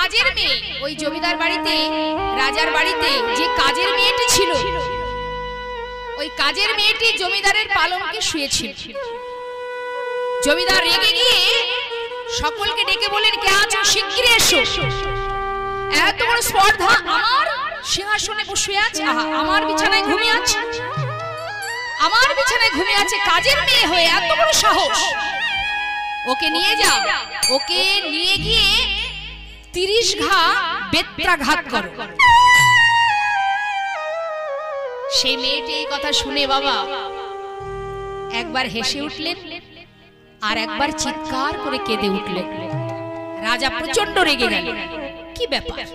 কাজের মেয়ে, ওই জমিদার বাড়িতে, রাজার বাড়িতে যে কাজের মেয়েটি ছিল, ওই কাজের মেয়েটি জমিদারের পালঙ্কে শুয়েছিল। জমিদার রেগে গিয়ে সকলকে ডেকে বললেন, কে আছো শিগগিরই এসো। এত বড় স্পর্ধা, আমার সিংহাসনে বসে আছে, আমার বিছানায় ঘুমিয়ে আছে, আমার বিছানায় ঘুমিয়ে আছে কাজের মেয়ে হয়ে, এত বড় সাহস। ওকে নিয়ে যাও, ওকে নিয়ে গিয়ে 30 ঘা বেত্রাঘাত করো। সেই মেয়েটি এই কথা শুনে বাবা একবার হেসে উঠলেন, আর একবার চিৎকার করে কেঁদে উঠলেন। রাজা প্রচন্ড রেগে গেলেন, কি ব্যাপার,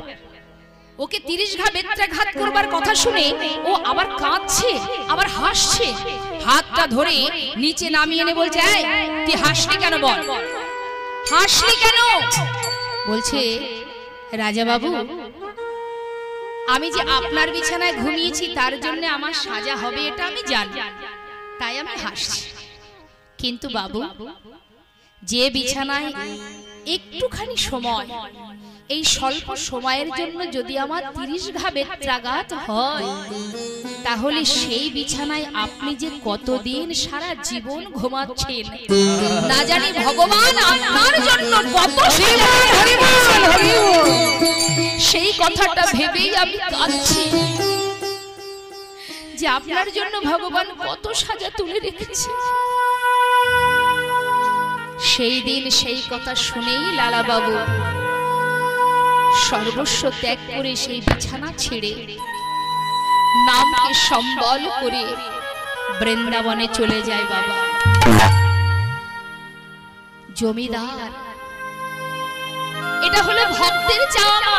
ওকে 30 ঘা বেত্রাঘাত করবার কথা শুনে ও আবার কাঁদছে, আবার হাসছে। হাতটা ধরে নিচে নামিয়ে এনে বলছে, এই তুই হাসলি কেন, বল হাসলি কেন? বলছে, রাজা বাবু, আমি যে আপনার বিছানায় ঘুমিয়েছি তার জন্য আমার সাজা হবে এটা আমি জানি, তাই আমি হাসছি। কিন্তু বাবু, যে বিছানায় একটুখানি সময়, এই স্বল্প সময়ের জন্য যদি আমার 30 ঘা বেত্রাঘাত হয়, তাহলে সেই বিছানায় আপনি যে কতদিন সারা জীবন ঘুমাচ্ছেন, না জানি ভগবান আপনার জন্য কত সেই কথাটা ভেবেই আমি কাঁদছি যে আপনার জন্য ভগবান কত সাজা তুলে রেখেছে। সেই দিন সেই কথা শুনেই লালা বাবু সর্বস্ব ত্যাগ করে সেই বিছানা ছেড়ে নামকে সম্বল করে বৃন্দাবনে চলে যায় বাবা। জমিদার, এটা হলো ভক্তের চাওয়া,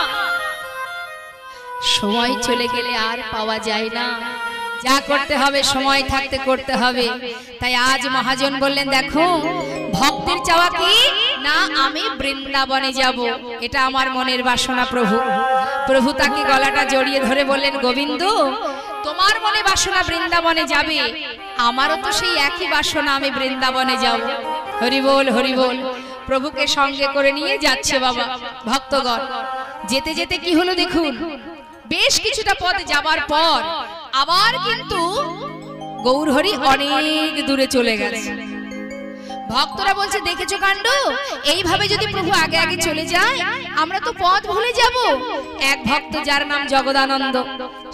সময় চলে গেলে আর পাওয়া যায় না, যা করতে হবে সময় থাকতে করতে হবে। তাই আজ মহাজন বললেন, দেখো ভক্তের চাওয়া কি না, আমি বৃন্দাবনে যাব, এটা আমার মনের বাসনা। প্রভু প্রভু তাকে গলাটা জড়িয়ে ধরে বললেন, গোবিন্দ, তোমার মনে বাসনা বৃন্দাবনে যাবে, আমারও তো সেই একই বাসনা, আমি বৃন্দাবনে যাব। হরি বল হরি বল। প্রভুকে সঙ্গে করে নিয়ে যাচ্ছে বাবা ভক্তগণ। যেতে যেতে কি হলো দেখুন, বেশ কিছুটা পথ যাবার পর আবার কিন্তু গৌরহরি অনেক দূরে চলে গেছে। ভক্তরা বলছে, দেখেছো কাণ্ড, এইভাবে যদি প্রভু আগে আগে চলে যায় আমরা তো পথ ভুলে যাব। এক ভক্ত যার নাম জগদানন্দ,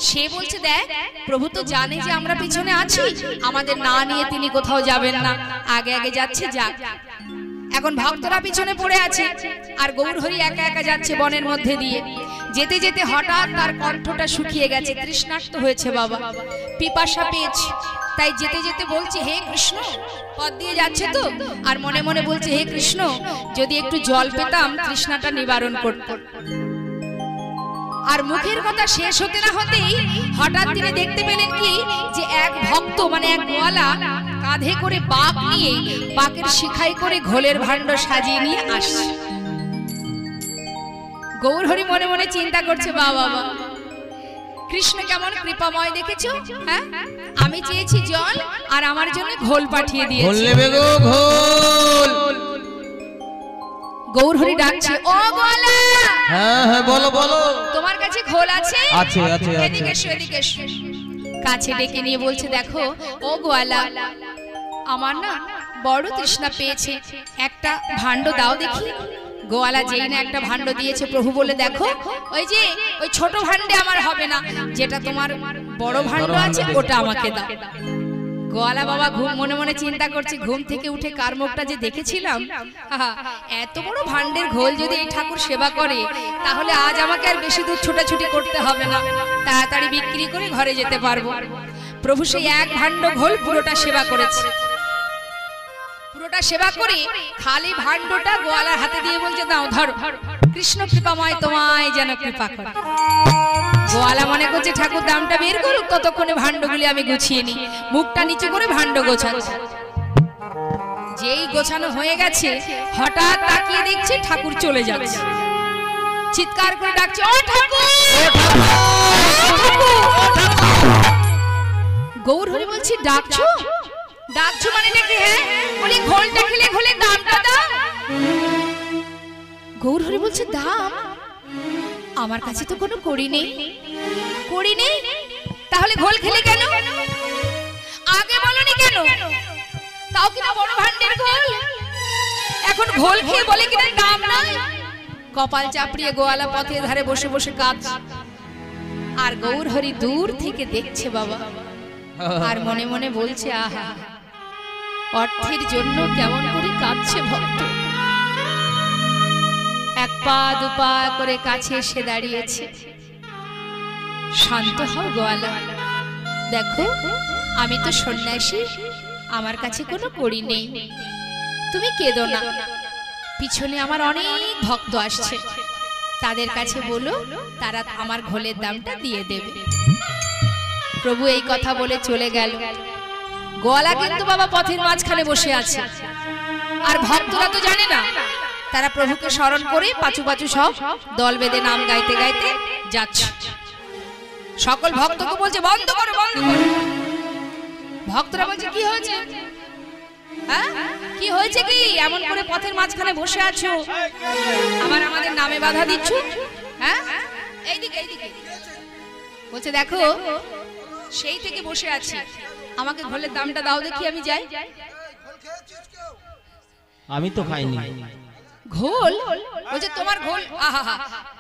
সে বলছে, দেখ প্রভু তো জানে যে আমরা পিছনে আছি, আমাদের না নিয়ে তিনি কোথাও যাবেন না, আগে আগে যাচ্ছে, যাক। এখন ভক্তরা পিছনে পড়ে আছে আর গৌরহরি একা একা যাচ্ছে বনের মধ্যে দিয়ে। যেতে যেতে হঠাৎ তার কণ্ঠটা শুকিয়ে গেছে, তৃষ্ণার্ত হয়েছে বাবা, পিপাসা পেয়েছে। তাই যেতে যেতে বলছে, হে কৃষ্ণ, পথ দিয়ে যাচ্ছে তো, আর মনে মনে বলছে, হে কৃষ্ণ, যদি একটু জল পেতাম তৃষ্ণাটা নিবারণ করত। আর মুখের কথা শেষ হতে না হতেই হঠাৎ তিনি দেখতে পেলেন কি, যে এক ভক্ত মানে এক গোয়ালা কাঁধে করে বাঁক নিয়ে, বাঁকের শিখাই করে ঘোলের ভাণ্ড সাজিয়ে নিয়ে আসছে। গৌরহরি মনে মনে চিন্তা করছে, বাবা কৃষ্ণ কেমন কৃপাময়, দেখেছো? হ্যাঁ, আমি চেয়েছি জল আর আমার জন্য ঘোল পাঠিয়ে দিয়েছে। গৌরহরি ডাকছে, ও গোয়ালা। হ্যাঁ হ্যাঁ, বলো বলো। তোমার কাছে ঘোল আছে? আছে আছে। এদিকে এসো, এদিকে এসো। কাছে ডেকে নিয়ে বলছে, দেখো ও গোয়ালা, আমার না বড় তৃষ্ণা পেয়েছে, একটা ভাণ্ড দাও দেখি। গোয়ালা যেই না একটা ভাণ্ড দিয়েছে, প্রভু বলে, দেখো ওই যে ওই ছোট ভাণ্ডে আমার হবে না, যেটা তোমার বড় ভাণ্ড আছে ওটা আমাকে দাও। গোয়ালা বাবা মনে মনে চিন্তা করছে, ঘুম থেকে উঠে কার মুখটা যে দেখেছিলাম, এত বড় ভাণ্ডের ঘোল যদি এই ঠাকুর সেবা করে, তাহলে আজ আমাকে আর বেশি দূর ছোটাছুটি করতে হবে না, তাড়াতাড়ি বিক্রি করে ঘরে যেতে পারবো। প্রভু সেই এক ভাণ্ড ঘোল পুরোটা সেবা করেছে। পুরোটা সেবা করে খালি ভাণ্ডটা গোয়ালার হাতে দিয়ে বলছে, দাও ধরো, কৃষ্ণ কৃপাময় তোমায় যেন কৃপা করে। গোয়ালা মনে করছে ঠাকুর দামটা বের করুক, ততক্ষণে ভাণ্ডগুলি আমি গুছিয়ে নি। মুখটা নিচু করে ভাণ্ড গোছাচ্ছে। যেই গোছানো হয়ে গেছে, হঠাৎ তাকিয়ে দেখছে ঠাকুর চলে যাচ্ছে। চিৎকার করে ডাকছে, ও ঠাকুর। গৌরহরি বলছি, ডাকছো? ডাকছো মানে নাকি? হ্যাঁ, বলি ঘোলটা খেলে ঘোলের দামটা দাও। গৌরহরি বলছে, দাম? আমার কাছে তো কোনো কড়ি নেই, কড়ি নেই, তাহলে ঘোল খেলে কেন? আগে বলনি কেন? তাও কিনা বড় ভান্ডের ঘোল, এখন ঘোল খেয়ে বলে কিনা দাম নাই। কপাল চাপড়িয়ে গোয়ালা পথের ধারে বসে বসে কাঁদছে, আর গৌর হরি দূর থেকে দেখছে বাবা, আর মনে মনে বলছে আহা, অর্থের জন্য কেমন করে কাঁদছে ভক্ত। এক পা দুপা করে কাছে এসে দাঁড়িয়েছে। শান্ত হও গোয়ালা, দেখো আমি তো সন্ন্যাসী, আমার কাছে কোনো কড়ি নেই, তুমি কেঁদো না। পিছনে আমার অনেক ভক্ত আসছে, তাদের কাছে বলো, তারা আমার ঘোলের দামটা দিয়ে দেবে। প্রভু এই কথা বলে চলে গেল। গোয়ালা কিন্তু বাবা পথের মাঝখানে বসে আছে, আর ভক্তরা তো জানে না, তারা প্রভুকে স্মরণ করে পাঁচু পাঁচু সব দল বেঁধে নাম গাইতে গাইতে যাচ্ছে। সকল ভক্তকে বলছে বন্ধ করো, বন্ধ করো। ভক্তরা বলছে কি হয়েছে, হ্যাঁ কি হয়েছে, কি এমন করে পথের মাঝখানে বসে আছো, আবার আমাদের নামে বাধা দিচ্ছ? হ্যাঁ এইদিকে এইদিকে। বলছে দেখো সেই থেকে বসে আছি, আমাকে ঘোলের দামটা দাও দেখি, আমি যাই। আমি তো খাইনি ঘোল। বলছে তোমার ঘোল, আহা,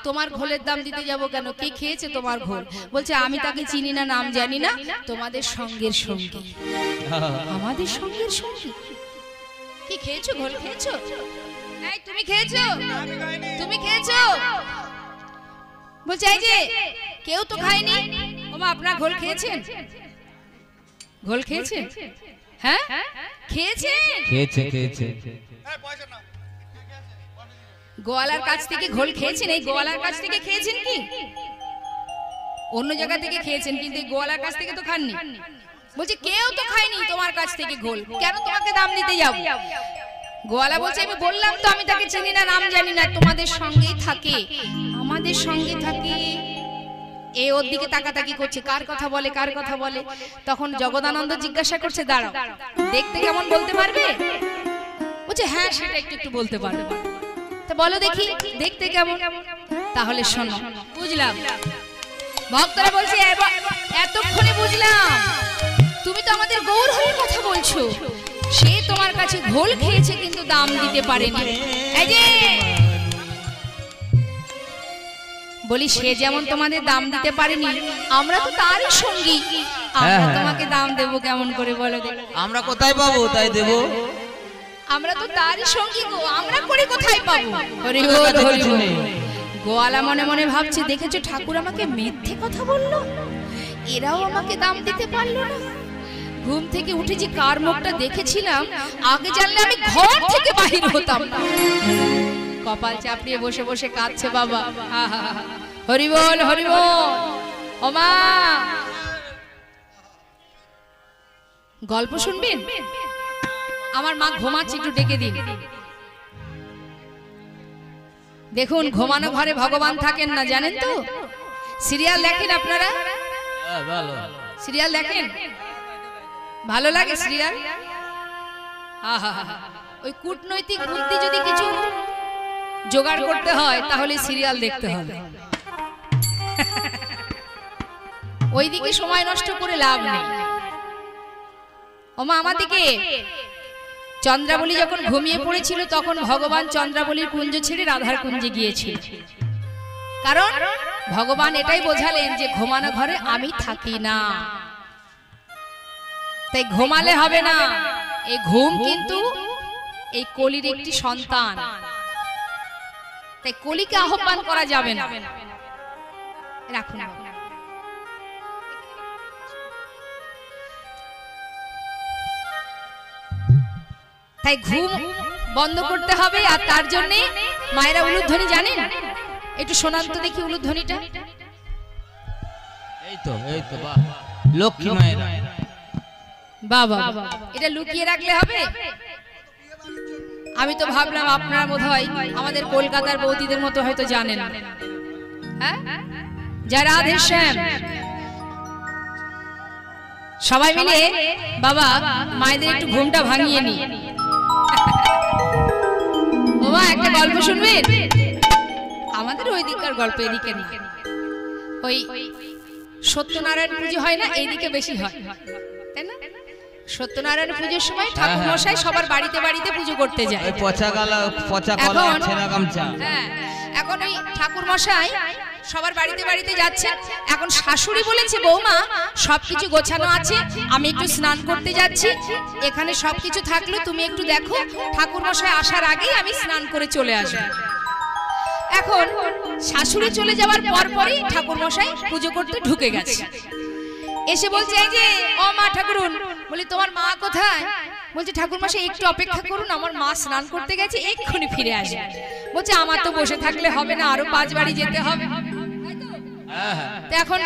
তোমার ঘোলের দাম দিতে যাব কেন, কে খেয়েছে তোমার ঘোল? বলছে আমি তাকে চিনি না, নাম জানি না, তোমাদের সঙ্গের সঙ্গী। আমাদের সঙ্গের সঙ্গী? কি খেয়েছো, ঘোল খেয়েছো? এই তুমি খেয়েছো, তুমি খেয়েছো? বলছে এই যে কেউ তো খায়নি। ওমা আপনার ঘোল খেয়েছেন? ঘোল খেয়েছেন? হ্যাঁ খেয়েছেন? খেয়েছে খেয়েছে। গোয়ালার কাছ থেকে ঘোল খেয়েছেন? এই গোয়ালার কাছ থেকে খেয়েছেন কি অন্য জায়গা থেকে খেয়েছেন, কিন্তু এই গোয়ালার কাছ থেকে তো খাননি। বলছে কেউ তো খায়নি তোমার কাছ থেকে ঘোল, কেন তোমাকে দাম দিতে যাব? গোয়ালা বলছে আমি বললাম তো আমি তাকে চিনি না, নাম জানি না, তোমাদের সঙ্গেই থাকে, আমাদের সঙ্গে থাকে। এই ওর দিকে তাকাতাকি করছে, কার কথা বলে, কার কথা বলে। তখন জগদানন্দ জিজ্ঞাসা করছে দাঁড়াও, দেখতে কেমন বলতে পারবে? বলছে হ্যাঁ সেটা একটু একটু বলতে পারবে। তা বলো দেখি দেখতে কেমন? তাহলে শোনো। বুঝলাম। ভক্তরা বলছে এতক্ষণে বুঝলাম, তুমি তো আমাদের গৌর হরির কথা বলছো, সে তোমার কাছে ঘোল খেয়েছে কিন্তু দাম দিতে পারেনি। এই যে বলি সে যেমন তোমাদের দাম দিতে পারেনি, আমরা তো তারই সঙ্গী, আমরা তোমাকে দাম দেব কেমন করে বলো দেখি? আমরা কোথায় পাবো তাই দেব? আমরা তো তারই সঙ্গী গো, আমরা করে কোথায় পাবো? হরি বল হরি বল। গোয়ালা মনে মনে ভাবছে দেখেছো ঠাকুর আমাকে মিথ্যে কথা বললো, এরাও আমাকে দাম দিতে পারলো না। ঘুম থেকে উঠে যে কার মুখটা দেখেছিলাম, আগে জানলে আমি ঘর থেকে বাহির হতাম না। কপাল চাপড়িয়ে বসে বসে কাঁদছে বাবা। হরি বল হরি বল। ও মা গল্প শুনবেন? আমার মা ঘুমাচ্ছে, একটু ডেকে দিন। দেখুন ঘুমানো ঘরে ভগবান থাকেন না, জানেন তো? সিরিয়াল দেখেন আপনারা? সিরিয়াল দেখেন? ভালো লাগে সিরিয়াল? ওই কূটনৈতিক বুদ্ধি যদি কিছু জোগাড় করতে হয় তাহলে সিরিয়াল দেখতে হবে। ওইদিকে সময় নষ্ট করে লাভ নেই। ওমা আমাদিকে চন্দ্রাবলী যখন ঘুমিয়ে পড়েছিল তখন ভগবান চন্দ্রাবলীর কুঞ্জ ছেড়ে রাধার কুঞ্জে গিয়েছিল, কারণ ভগবান এটাই বোঝালেন যে ঘুমানো ঘরে আমি থাকি না, তাই ঘুমালে হবে না। এই ঘুম কিন্তু এই কলির একটি সন্তান, তাই কলিকে আহ্বান করা যাবে না। রাখুন। তাই ঘুম বন্ধ করতে হবে, আর তার জন্য মায়েরা উলুধ্বনি জানেন? একটু শোনান তো দেখি উলুধ্বনিটা। এই তো বাহ, লক্ষ্মী মায়েরা। বাবা এটা লুকিয়ে রাখলে হবে? আমি তো ভাবলাম আপনারা বোধহয় আমাদের কলকাতার বৌদিদের মতো হয়তো জানেন। হ্যাঁ, যারা রাধে শ্যাম সবাই মিলে বাবা মায়েদের একটু ঘুমটা ভাঙিয়ে নি। বাবা একটা গল্প শুনবেন? আমাদের ওই দিককার গল্প, এদিকে না। ওই সত্যনারায়ণ পুজো হয় না, এইদিকে বেশি হয়, তাই না? সত্যনারায়ণ পুজোর সময় ঠাকুর মশাই সবার বাড়িতে বাড়িতে পুজো করতে যায়। ওই পচা কলা ছেঁড়া গামছা। হ্যাঁ, এখন ওই ঠাকুর মশাই সবার বাড়িতে বাড়িতে যাচ্ছে। এখন শাশুড়ি বলেছে, বৌমা সবকিছু গোছানো আছে, আমি একটু স্নান করতে যাচ্ছি, এখানে সবকিছু থাকলো, তুমি একটু দেখো, ঠাকুর মশাই আসার আগেই আমি স্নান করে চলে আসবো। এখন শাশুড়ি চলে যাওয়ার পরপরই ঠাকুর মশাই পুজো করতে ঢুকে গেছে। এসে বলছে, এই যে ও মা ঠাকুরুন, বলি তোমার মা কোথায়? বলছে, ঠাকুর মশাই একটু অপেক্ষা করুন, আমার মা স্নান করতে গেছে, এক্ষুনি ফিরে আসবে। বলছে, আমার তো বসে থাকলে হবে না, আরো 5 বাড়ি যেতে হবে। তো এখন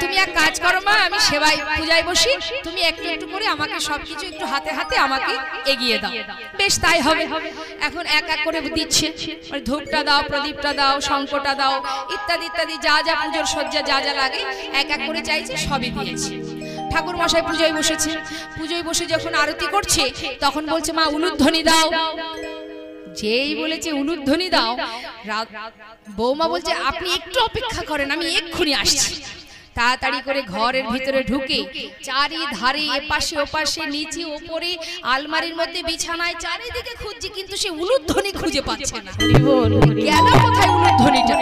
তুমি এক কাজ করো মা, আমি সেবায় পূজায় বসি, তুমি একটু একটু করে আমাকে সবকিছু একটু হাতে হাতে আমাকে এগিয়ে দাও। বেশ তাই হবে। এখন এক এক করে দিচ্ছে, ধূপটা দাও, প্রদীপটা দাও, শঙ্খটা দাও, ইত্যাদি ইত্যাদি যা যা পুজোর সজ্জা যা যা লাগে এক এক করে চাইছে, সবই দিয়েছে। ঠাকুর মশাই পূজায় বসেছে। পূজায় বসে যখন আরতি করছে তখন বলছে, মা উলুধ্বনি দাও। যেই বলেছে উলুধ্বনি দাও, বৌমা বলছে, আপনি একটু অপেক্ষা করেন, আমি এক্ষুনি আসছি। তাড়াতাড়ি করে ঘরের ভিতরে ঢুকে চারিধারে এপাশে ওপাশে নিচে ওপরে আলমারির মধ্যে বিছানায় চারিদিকে খুঁজছে, কিন্তু সে উলুধ্বনি খুঁজে পাচ্ছে না। গেল কোথায় উলুধ্বনিটা?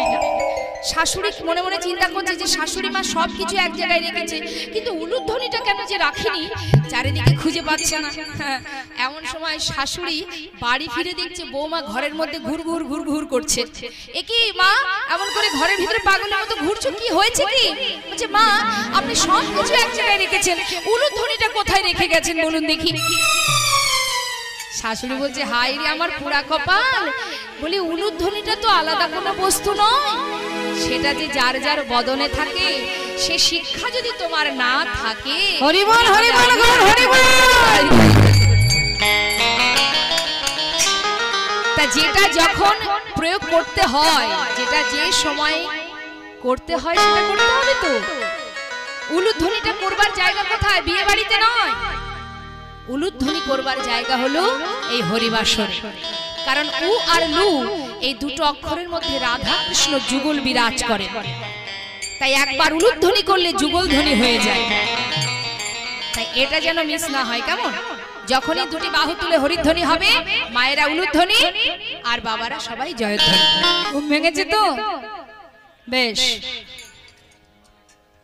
শাশুড়ি মনে মনে চিন্তা করছে যে শাশুড়ি মা সবকিছু এক জায়গায় রেখেছে, কিন্তু উলুধ্বনিটা কেন যে রাখিনি, চারিদিকে খুঁজে পাচ্ছে না। এমন সময় শাশুড়ি বাড়ি ফিরে দেখছে বৌমা ঘরের মধ্যে ঘুরঘুর ঘুরঘুর করছে। এ কি মা, এমন করে ঘরের ভিতরে পাগলের মতো ঘুরছো, কি হয়েছে কি? বলছে, মা আপনি সবকিছু এক জায়গায় রেখেছেন, উলুধ্বনিটা কোথায় রেখে গেছেন বলুন দেখি। শাশুড়ি বলছে, হাই রে আমার পুরা কপাল, বলি উলুধ্বনিটা তো আলাদা কোনো বস্তু নয়, সেটা যে যার যার বদনে থাকে, সে শিক্ষা যদি তোমার না থাকে। হরি বল হরি বল হরি বল। তা যেটা যখন প্রয়োগ করতে হয়, যেটা যে সময় করতে হয় সেটা করতে হবে তো। উলুধ্বনিটা করবার জায়গা কোথায়? বিয়ে বাড়িতে নয়, উলুধ্বনি করবার জায়গা হলো এই হরিবাসরে। কারণ উ আর লু এই দুটো অক্ষরের মধ্যে রাধা কৃষ্ণ যুগল বিরাজ করে, তাই একবার উলুধ্বনি করলে যুগল ধ্বনি হয়ে যায়। তাই এটা যেন মিস না হয়। কেমন? যখনই দুটি বাহু তুলে হরিধ্বনি হবে, মায়েরা উলুধ্বনি আর বাবারা সবাই জয়ধ্বনি। ঘুম ভেঙেছে তো? বেশ,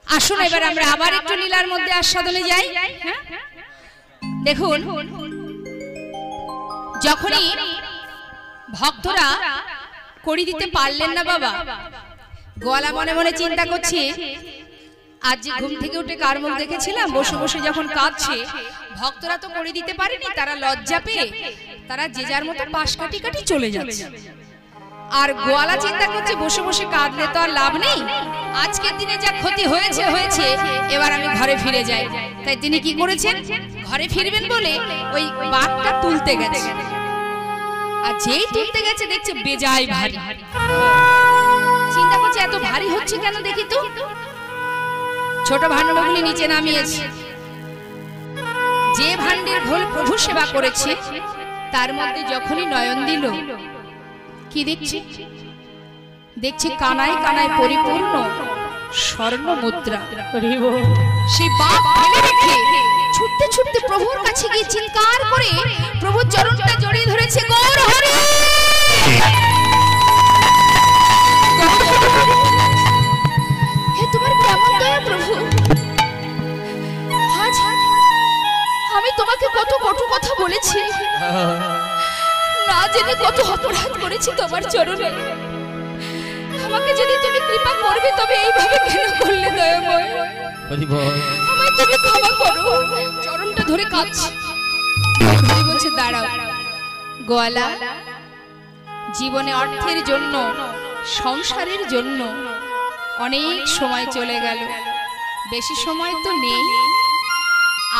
আসুন এবার আমরা আবার একটু লীলার মধ্যে আস্বাদনে যাই। দেখুন, যখনই ভক্তরা কড়ি দিতে পারলেন না বাবা, গোয়ালা মনে মনে চিন্তা করছে, আজ যে ঘুম থেকে উঠে কার মুখ দেখেছিলাম, বসে বসে যখন কাঁদছে, ভক্তরা তো কড়ি দিতে পারেনি, তারা লজ্জা পেয়ে তারা যে যার মতো পাশ কাটি কাটি চলে যাচ্ছে। আর গোয়ালা চিন্তা করছে, বসে বসে কাঁদলে তো আর লাভ নেই, আজকের দিনে যা ক্ষতি হয়েছে হয়েছে, এবার আমি ঘরে ফিরে যাই। তাই তিনি কি করেছেন, ঘরে ফিরবেন বলে ওই বাঘটা তুলতে গেছে। আর যেই তুলতে গেছে দেখছে বেজায় ভারী। চিন্তা করছে এত ভারী হচ্ছে কেন দেখি তো। ছোট ভাণ্ডগুলি নিচে নামিয়েছে। যে ভাণ্ডের ঘোল প্রভু সেবা করেছে তার মধ্যে যখনই নয়ন দিল, কি দেখছি? দেখছি কানায় কানায় পরিপূর্ণ স্বর্ণ মুদ্রা। সেই বাপ ফেলে রেখে ছুটতে ছুটতে প্রভুর কাছে গিয়ে চিৎকার করে প্রভুর চরণটা জড়িয়ে ধরেছে। গৌর হরি, হে তোমার কেমন দয়া প্রভু, আজ আমি তোমাকে কত কটু কথা বলেছি, না জেনে কত অপরাধ করেছি তোমার চরণে। আমাকে যদি তুমি কৃপা করবে তবে এইভাবে কেন করলে দয়াময়? আমায় তুমি ক্ষমা করো। চরণটা ধরে কাঁদছি। বলছে, দাঁড়াও গোয়ালা, জীবনে অর্থের জন্য, সংসারের জন্য অনেক সময় চলে গেল, বেশি সময় তো নেই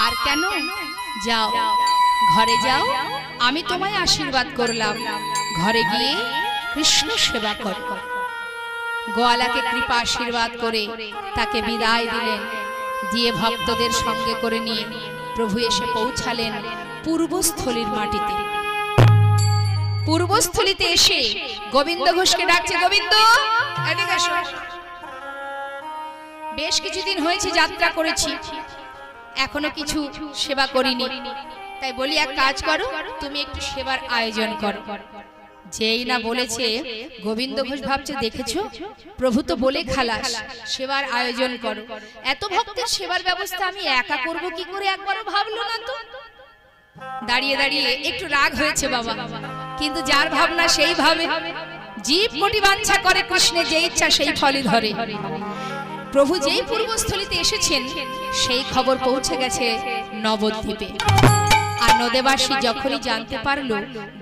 আর। কেন? যাও ঘরে যাও, আমি তোমায় আশীর্বাদ করলাম, ঘরে গিয়ে কৃষ্ণ সেবা করো। গোয়ালাকে কৃপা আশীর্বাদ করে তাকে বিদায় দিলেন। দিয়ে ভক্তদের সঙ্গে করে নিয়ে প্রভু এসে পৌঁছালেন পূর্বস্থলীর মাটিতে। পূর্বস্থলিতে এসে গোবিন্দ ঘোষকে ডাকছে, গোবিন্দ এদিকে আসো। বেশ কিছুদিন হয়েছে যাত্রা করেছি, এখনো কিছু সেবা করিনি, তাই বলি এক কাজ করো, তুমি একটু সেবার আয়োজন করো। যেই না বলেছে, গোবিন্দ ঘোষ ভাবছে দেখেছো প্রভু তো বলে খালাস, সেবার আয়োজন করো। এত ভক্তের সেবার ব্যবস্থা আমি একা করব কি করে, একবারও ভাবলো না তো। দাঁড়িয়ে দাঁড়িয়ে একটু রাগ হয়েছে বাবা, কিন্তু যার ভাবনা সেই ভাবে। জীব কোটি বাঞ্ছা করে, কৃষ্ণে যে ইচ্ছা সেই ফলই ধরে। প্রভু যেই পূর্বস্থলিতে এসেছেন সেই খবর পৌঁছে গেছে নবদ্বীপে। আর নদেবাসী যখনই জানতে পারলো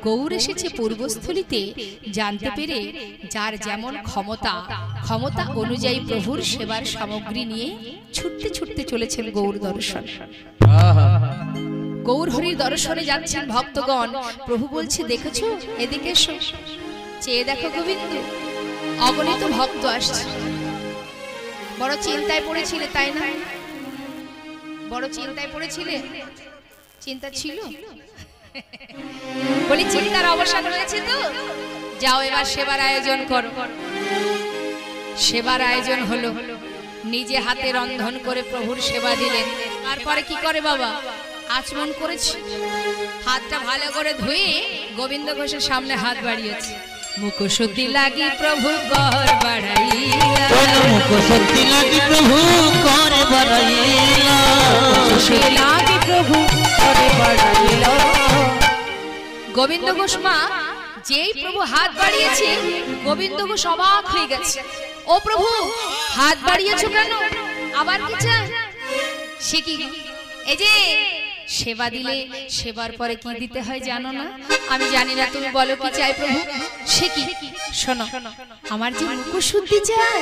গৌর এসেছে পূর্বস্থলিতে, জানতে পেরে যার যেমন ক্ষমতা অনুযায়ী প্রভুর সেবার সামগ্রী নিয়ে ছুটতে ছুটতে চলেছেন গৌর দর্শন। গৌর হরির দর্শনে যাচ্ছেন ভক্তগণ। প্রভু বলছে দেখেছো, এদিকে এসো, চেয়ে দেখো গোবিন্দ, অগণিত ভক্ত আসছে। বড় চিন্তায় পড়েছিলে তাই না? বড় চিন্তায় পড়েছিলে? চিন্তা ছিল? বলি চিন্তার অবসান হয়েছে তো? যাও এবার সেবার আয়োজন করো। সেবার আয়োজন হলো, নিজে হাতে রন্ধন করে প্রভুর সেবা দিলেন। তারপরে কি করে বাবা, আচমন করেছে, হাতটা ভালো করে ধুয়ে গোবিন্দ ঘোষের সামনে হাত বাড়িয়েছে। মুখশুদ্ধি লাগি প্রভু কর বাড়াইলা, মুখশুদ্ধি লাগি প্রভু কর বাড়াইলা, মুখশুদ্ধি লাগি প্রভু কর বাড়াইলা। গোবিন্দ ঘোষ মা যেই প্রভু হাত বাড়িয়েছে, গোবিন্দ ঘোষ অবাক হয়ে গেছে। ও প্রভু হাত বাড়িয়েছো কেন, আবার কি চাই? সে কি, এই যে সেবা দিলে সেবার পরে কি দিতে হয় জানো না? আমি জানি না, তুমি বলো কি চাই প্রভু? সে কি, শোনো, আমার যে মুখশুদ্ধি চাই।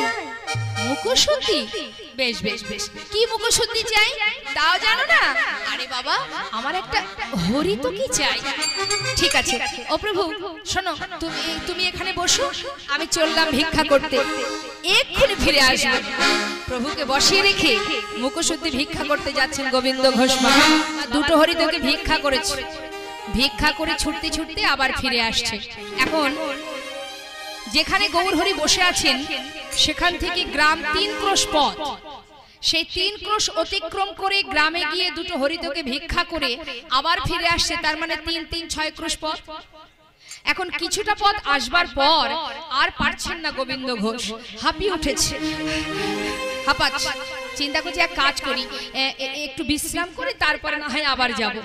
মুখশুদ্ধি? বেশ বেশ বেশ, কি মুখশুদ্ধি চাই তাও জানো না? আরে বাবা, আমার একটা হরিত কি চাই। ঠিক আছে ও প্রভু, শোনো, তুমি এখানে বসো, আমি চললাম ভিক্ষা করতে, এক্ষুনি ফিরে আসবো। প্রভুকে বসিয়ে রেখে মুখশুদ্ধি ভিক্ষা করতে যাচ্ছেন গোবিন্দ ঘোষ মা। দুটো হরিতকে ভিক্ষা করেছে, ভিক্ষা করে ছুটতে ছুটতে আবার ফিরে আসছে। এখন যেখানে গৌর হরি বসে আছেন সেখান থেকে গ্রাম 3 ক্রোশ পথ। সেই 3 ক্রোশ অতিক্রম করে গ্রামে গিয়ে দুটো হরিতকে ভিক্ষা করে আবার ফিরে আসছে, তার মানে 3 3 6 ক্রোশ পথ। এখন কিছুটা পথ আসবার পর আর পারছেন না গোবিন্দ ঘোষ, হাঁপিয়ে উঠেছে, হাঁপাচ্ছে। চিন্তা করছি এক কাজ করি, একটু বিশ্রাম করে তারপরে না হয় আবার যাব।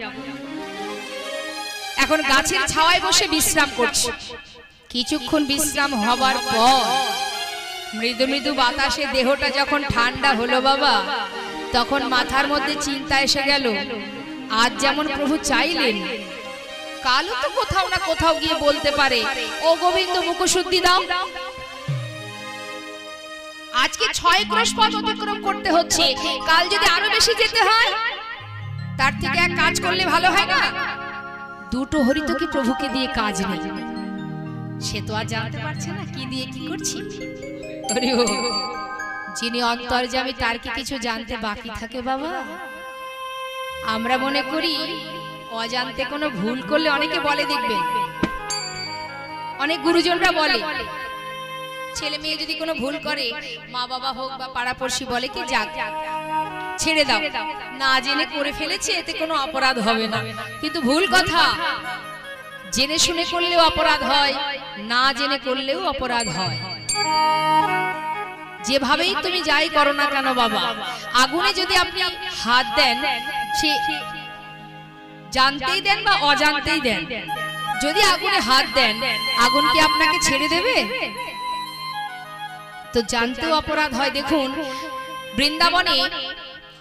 এখন গাছের ছাওয়ায় বসে বিশ্রাম করছে। কিছুক্ষণ বিশ্রাম হবার পর মৃদু মৃদু বাতাসে দেহটা যখন ঠান্ডা হলো বাবা, তখন মাথার মধ্যে চিন্তা এসে গেল, আজ যেমন প্রভু চাইলেন, কালও তো কোথাও না কোথাও গিয়ে বলতে পারে, ও গোবিন্দ মুখশুদ্ধি দাও। আজকে 6 ক্রোশ পথ অতিক্রম করতে হচ্ছে, কাল যদি আরো বেশি যেতে হয়, তার থেকে এক কাজ করলে ভালো হয় না? দুটো হরিতকে প্রভুকে দিয়ে কাজ নেই। সে তো আর জানতে পারছে না কি দিয়ে কি করছি। যিনি অন্তর্যামী তার কি কিছু জানতে বাকি থাকে বাবা? আমরা মনে করি অজান্তে কোনো ভুল করলে, অনেকে বলে দেখবেন, অনেক গুরুজনরা বলে ছেলে মেয়ে যদি কোনো ভুল করে, মা বাবা হোক বা পাড়াপড়শি বলে কি যাক ছেড়ে দাও, না জেনে করে ফেলেছে, এতে কোনো অপরাধ হবে না। কিন্তু ভুল কথা, জেনে শুনে করলেও অপরাধ হয়, না জেনে করলেও অপরাধ হয়। যেভাবেই তুমি যাই করো না কেন বাবা, আগুনে যদি আপনি হাত দেন, সে জানতেই দেন বা অজান্তেই দেন, যদি আগুনে হাত দেন, আগুন কি আপনাকে ছেড়ে দেবে? তো জানতেও অপরাধ হয়। দেখুন বৃন্দাবনে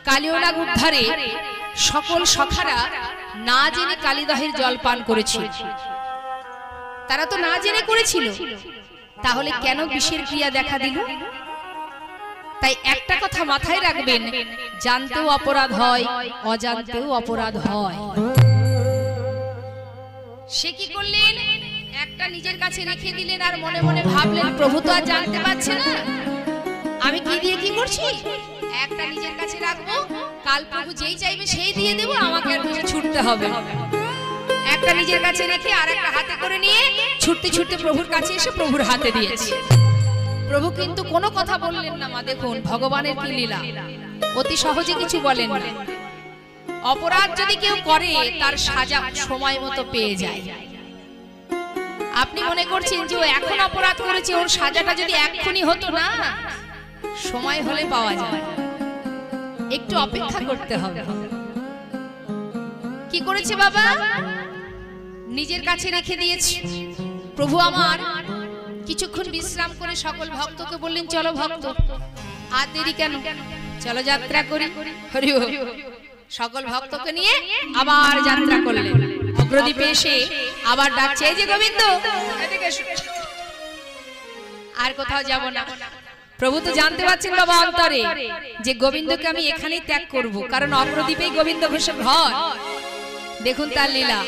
কালিয়নাগ উদ্ধারে সকল সখারা না জেনে কালীদহের জল পান করেছিল। তারা তো না জেনে করেছিল, তাহলে কেন বিষের ক্রিয়া দেখা দিল? তাই একটা কথা মাথায় রাখবেন, জানতেও অপরাধ হয়, অজান্তেও অপরাধ হয়। সে কি করলেন, একটা নিজের কাছে রেখে দিলেন আর মনে মনে ভাবলেন, প্রভু তো আর জানতে পারছে না আমি কি দিয়ে কি করছি, একটা নিজের কাছে রাখবো, কাল প্রভু যেই চাইবে সেই দিয়ে দেবো, আমাকে আর কিছু ছুটতে হবে। একটা নিজের কাছে রেখে আর একটা হাতে করে নিয়ে ছুটতে ছুটতে প্রভুর কাছে এসে প্রভুর হাতে দিয়েছে। প্রভু কিন্তু কোনো কথা বললেন না। মা দেখুন ভগবানের কি লীলা, অতি সহজে কিছু বলেন না। অপরাধ যদি কেউ করে তার সাজা সময় মতো পেয়ে যায়। আপনি মনে করছেন যে ও এখন অপরাধ করেছে, ওর সাজাটা যদি এক্ষুনি হতো না, সময় হলে পাওয়া যায়, একটু অপেক্ষা করতে হবে। কি করেছে বাবা? নিজের কাছে রেখে দিয়েছে। প্রভু আমার কিছুক্ষণ বিশ্রাম করে সকল ভক্তকে বললেন, চলো ভক্ত, আর দেরি কেন, চলো যাত্রা করি। হরি বল। সকল ভক্তকে নিয়ে আবার যাত্রা করলেন। অগ্রদ্বীপে এসে আবার ডাকছে, এই যে গোবিন্দ, এদিকে এসো। আর কোথাও যাব না। প্রভু তো জানতে পারছেন বাবা অন্তরে যে গোবিন্দকে আমি এখানেই ত্যাগ করব, কারণ অগ্রদ্বীপেই গোবিন্দ ঘোষের ঘর। দেখুন তার লীলা।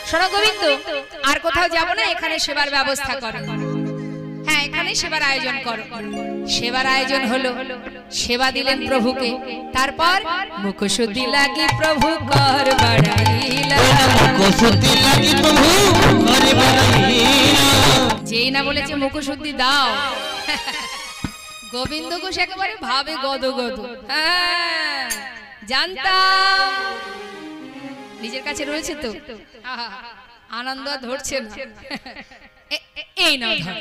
শোনো গোবিন্দ, আর কোথাও যাব না, এখানে সেবার ব্যবস্থা করো। হ্যাঁ, এখানে সেবার আয়োজন করো। সেবার আয়োজন হলো, সেবা দিলেন প্রভুকে। তারপর মুখশুদ্ধি লাগি প্রভু কর বাড়াইলা, মুখশুদ্ধি লাগি প্রভু কর বাড়াইলা। যেই না বলেছে মুখশুদ্ধি দাও, গোবিন্দ ঘোষ একেবারে ভাবে গদ গদ। হ্যাঁ জানতাম, নিজের কাছে রয়েছে তো আনন্দ ধরছে না। এই না ধর।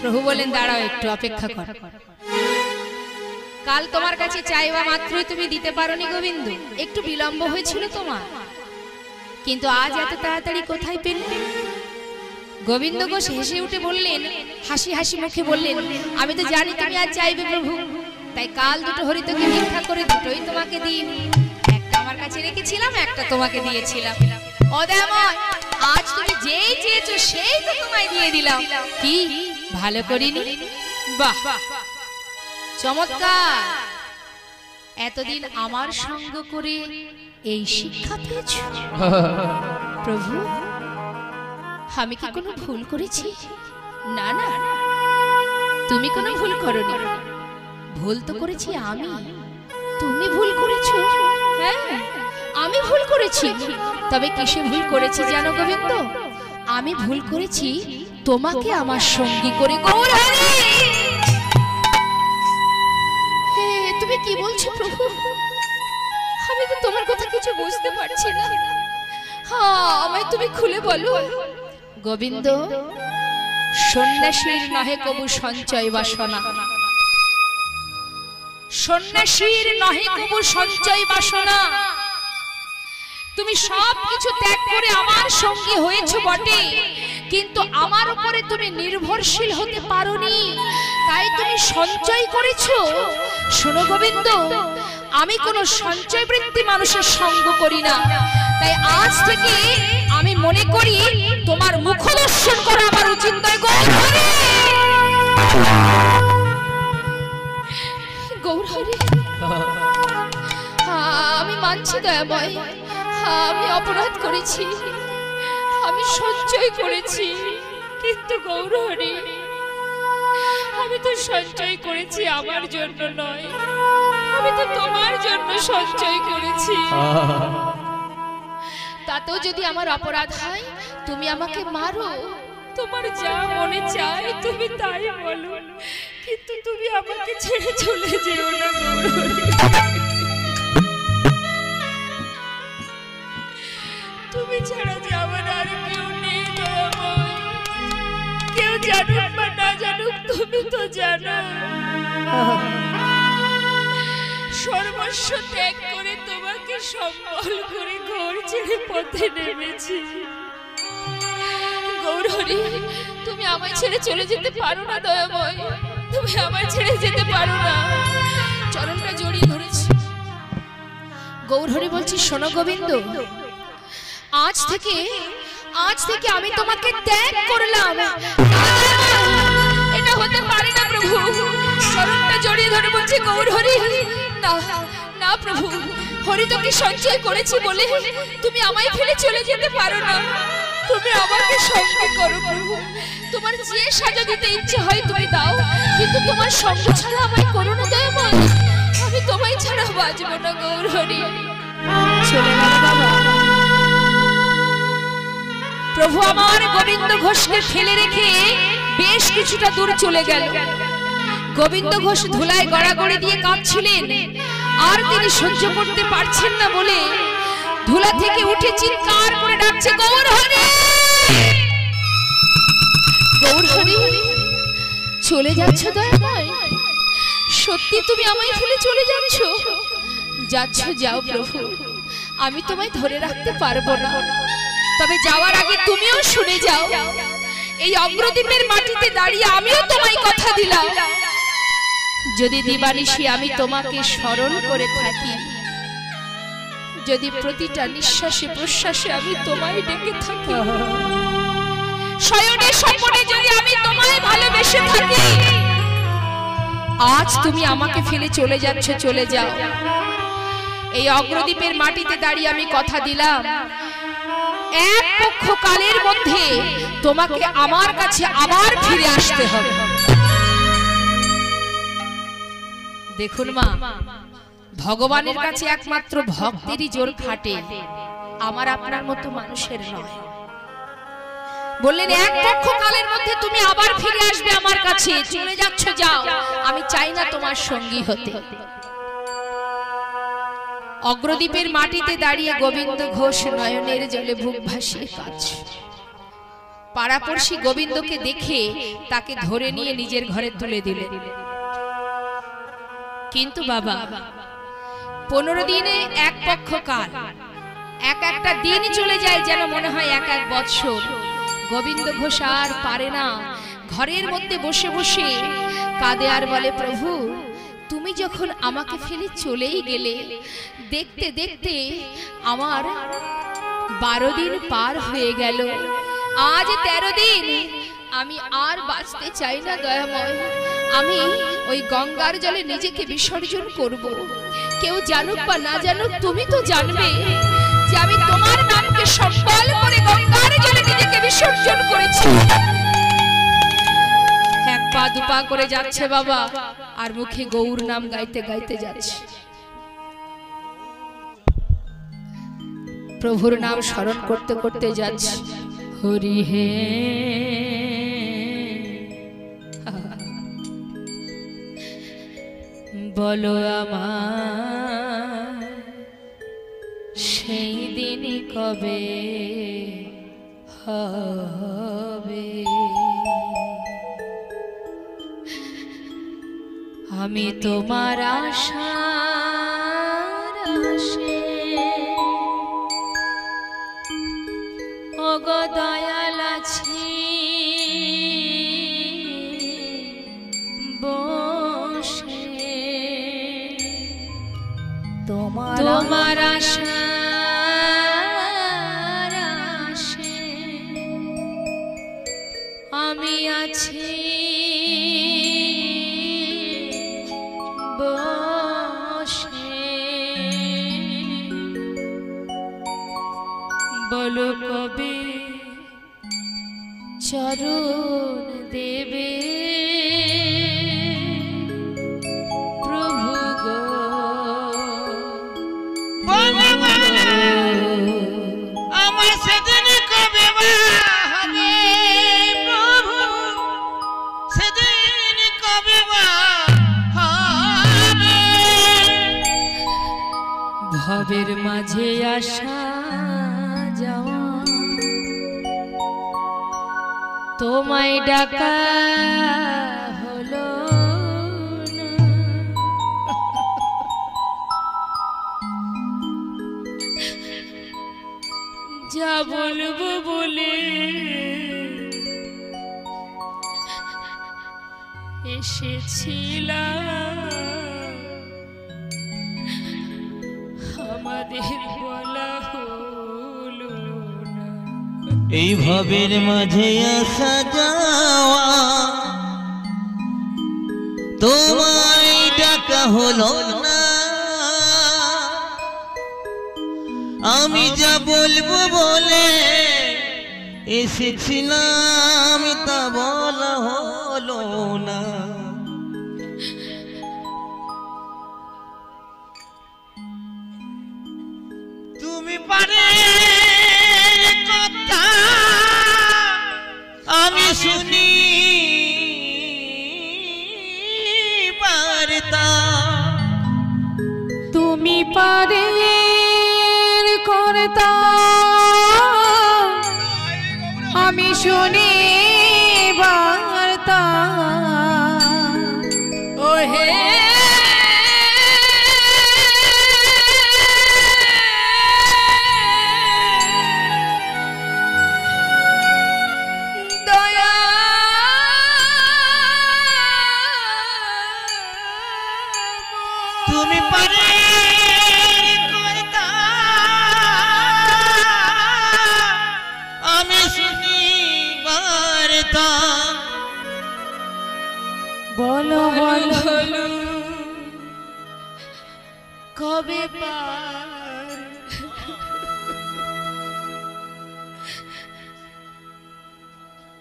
প্রভু বলেন, দাঁড়াও একটু অপেক্ষা কর। কাল তোমার কাছে চাইবা মাত্রই তুমি দিতে পারোনি গোবিন্দ, একটু বিলম্ব হয়েছিল তোমার, কিন্তু আজ এত তাড়াতাড়ি কোথায় পেলে? গোবিন্দ ঘোষ হেসে উঠে বললেন, হাসি হাসি মুখে বললেন, আমি তো জানি তুমি আজ চাইবে প্রভু, তাই কাল দুটো হরিতকে ভিক্ষা করে দুটোই তোমাকে দিই। একটা আমার কাছে রেখেছিলাম, একটা তোমাকে দিয়েছিলাম। অদয়াময়, আজ তুমি যেই চেয়েছো সেই তো তোমায় দিয়ে দিলাম। কি ভালো করিনি? বাহ, চমৎকার। এতদিন আমার সঙ্গ করে এই শিক্ষা পেয়েছো প্রভু? আমি কি কোনো ভুল করেছি? না না, তুমি কোনো ভুল করোনি। ভুল তো করেছি আমি, তুমি ভুল করেছো। হ্যাঁ, আমি ভুল করেছি। তবে কিসে ভুল করেছি জানো গোবিন্দ? আমি ভুল করেছি তোমাকে আমার সঙ্গী করে। গৌরহরি, তুমি কি বলছো প্রভু? আমি তো তোমার কথা কিছু বুঝতে পারছি না। হ্যাঁ, আমায় তুমি খুলে বলো। গোবিন্দ, সন্ন্যাসীর নহে কবু সঞ্চয় বাসনা, সন্ন্যাসীর নহে কবু সঞ্চয় বাসনা। তুমি সব কিছু ত্যাগ করে আমার সঙ্গী হয়েছো বটে, কিন্তু আমার উপরে তুমি নির্ভরশীল হতে পারোনি, তাই তুমি সঞ্চয় করেছো। শোনো গোবিন্দ, আমি কোনো সঞ্চয় বৃত্তি মানুষের সঙ্গ করি না, তাই আজ থেকে আমি মনে করি তোমার মুখ দর্শন করা আমার উচিত নয়। গৌরহরি, আমি মানছি দয়াময়, আমি অপরাধ করেছি, আমি সঞ্চয় করেছি, কিন্তু গৌরহরি, আমি তো সঞ্চয় করেছি আমার জন্য নয়, আমি তো তোমার জন্য সঞ্চয় করেছি। তাতেও যদি আমার অপরাধ হয়, তুমি আমাকে মারো, তোমার যা মনে চায় তুমি তাই বলো, কিন্তু তুমি আমাকে ছেড়ে চলে যেও না গৌরহরি। তুমি ছাড়া যাওয়ার আর কেউ নেই দয়াময়। কেউ জানুক বা না জানুক, তুমি তো জানো। সর্বস্ব ত্যাগ করে তোমাকে সম্বল করে ঘর ছেড়ে পথে নেমেছি। গৌরহরি, তুমি আমায় ছেড়ে চলে যেতে পারো না দয়াময়, তুমি আমায় ছেড়ে যেতে পারো না। চরণটা জড়িয়ে ধরেছি। গৌরহরি বলছি, শোনো গোবিন্দ, আজ থেকে আমি তোমাকে ত্যাগ করলাম। এটা হতে পারে না প্রভু। চরণটা জড়িয়ে ধরে বলছি, গৌরহরি, না না প্রভু, হরি তোকে সঞ্চয় করেছি বলে তুমি আমায় ফেলে চলে যেতে পারো না। তুমি আমাকে সঙ্গে করো প্রভু, তোমার যে সাজা দিতে ইচ্ছে হয় তুমি দাও, কিন্তু তোমার সঙ্গ ছাড়া আমায় করো না দয়াময়। আমি তোমায় ছাড়া বাঁচবো না গৌরহরি। চলে গেল বাবা। প্রভু আমার গোবিন্দ ঘোষকে ফেলে রেখে বেশ কিছুটা দূর চলে গেল। গোবিন্দ ঘোষ ধুলায় গড়াগড়ি দিয়ে কাঁদছিলেন, আর তিনি সহ্য করতে পারছেন না বলে ধুলা থেকে উঠে চিৎকার করে ডাকছে, গৌর হরি, গৌর হরি। চলে যাচ্ছ দয়াময়? সত্যি তুমি আমায় ফেলে চলে যাচ্ছ? যাচ্ছ, যাও প্রভু, আমি তোমায় ধরে রাখতে পারবো না। তবে যাওয়ার আগে তুমিও শুনে যাও, এই অগ্রদ্বীপের মাটিতে দাঁড়িয়ে আমিও তোমায় কথা দিলাম, যদি দিবানিশি আমি তোমাকে স্মরণ করে থাকি, যদি প্রতিটা নিঃশ্বাসে প্রশ্বাসে আমি তোমায় ডেকে থাকি, শয়নে স্বপনে যদি আমি তোমায় ভালোবেসে থাকি, আজ তুমি আমাকে ফেলে চলে যাচ্ছ, চলে যাও। এই অগ্রদ্বীপের মাটিতে দাঁড়িয়ে আমি কথা দিলাম, এক পক্ষ কালের মধ্যে তোমাকে আমার কাছে আবার ফিরে আসতে হবে। দেখুন মা, ভগবানের কাছে একমাত্র ভক্তেরই জোর খাটে, আমার আপনার মতো মানুষের নয়। বললেন এক পক্ষ কালের মধ্যে তুমি আবার ফিরে আসবে আমার কাছে, চলে যাচ্ছ, যাও, আমি চাই না তোমার সঙ্গী হতে। অগ্রদ্বীপের মাটিতে দাঁড়িয়ে গোবিন্দ ঘোষ নয়নের জলে বুক ভাসিয়ে কাঁদছে। পাড়াপড়শি গোবিন্দকে দেখে তাকে ধরে নিয়ে নিজের ঘরে তুলে দিলেন। কিন্তু বাবা, 15 দিনে এক পক্ষ কাল, এক একটা দিন চলে যায় যেন মনে হয় এক এক বৎসর। গোবিন্দ ঘোষ আর পারে না, ঘরের মধ্যে বসে বসে কাঁদে আর বলে, প্রভু তুমি যখন আমাকে ফেলে চলেই গেলে, দেখতে দেখতে আমার 12 দিন পার হয়ে গেল, আজ 13 দিন, আমি আর বাঁচতে চাই না দয়াময়। আমি ওই গঙ্গার জলে নিজেকে বিসর্জন করব। কেউ জানুক বা না জানুক, তুমি তো জানবে যে আমি তোমার নামকে সম্বল করে গঙ্গার জলে নিজেকে বিসর্জন করেছি। এক পা দুপা করে যাচ্ছে বাবা, আর মুখে গৌর নাম গাইতে গাইতে যাচ্ছে। প্রভুর নাম স্মরণ করতে করতে যাচ্ছে। হরি হে, বলো আমার সেই দিন কবে হবে, আমি তোমার আশার আশে ওগো দয়াল আছি বসে, তোমার আশার আশে আমি আছি বসে, বলো কবে চরণ দেবে প্রভু গো, আমার সেদিন কবে হবে প্রভু, সেদিন কবে হবে, ভবের মাঝে আসা যাওয়া তোমায় ডাকা হলো না, যা বলবো বলে এসেছিলাম, আমাদের বলা হলো না। এই ভবের মাঝে আসা যাওয়া তোমায় ডাকা হলো না, আমি যা বলবো বলে এসেছিলাম তা বলা হলো না। তুমি পারে কথা শুনি বার্তা তুমি পারে করতা আমি শুনি বার্তা ও হে তুমি পারে করতা আমি শুনি বার্তা বলো বলো কবে পার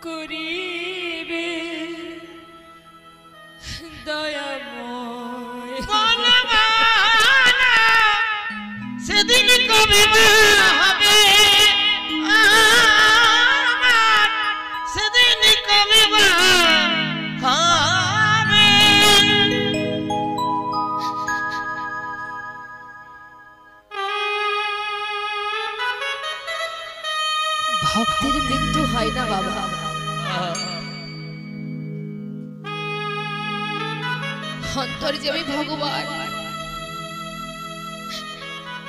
করিবে দয়াময় সেদিন কবে হবে আমার সেদিন কবে হবে ভক্তের মৃত্যু হয় না বাবা অন্তর্যামী ভগবান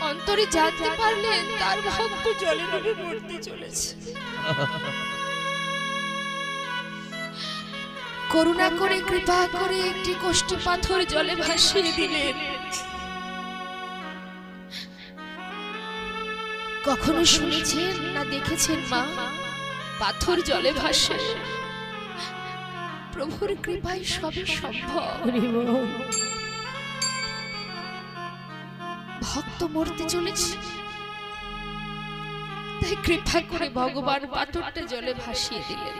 অন্তরে জানতে পারলেন তার ভক্ত জলে ডুবে মরতে চলেছে করুণা করে কৃপা করে একটি কষ্টি পাথর জলে ভাসিয়ে দিলেন কখনো শুনেছেন না দেখেছেন মা পাথর জলে ভাসে প্রভুর কৃপায় সবই সম্ভব ভক্ত মরতে চলেছে তাই কৃপা করে ভগবান পাথরটা জলে ভাসিয়ে দিলেন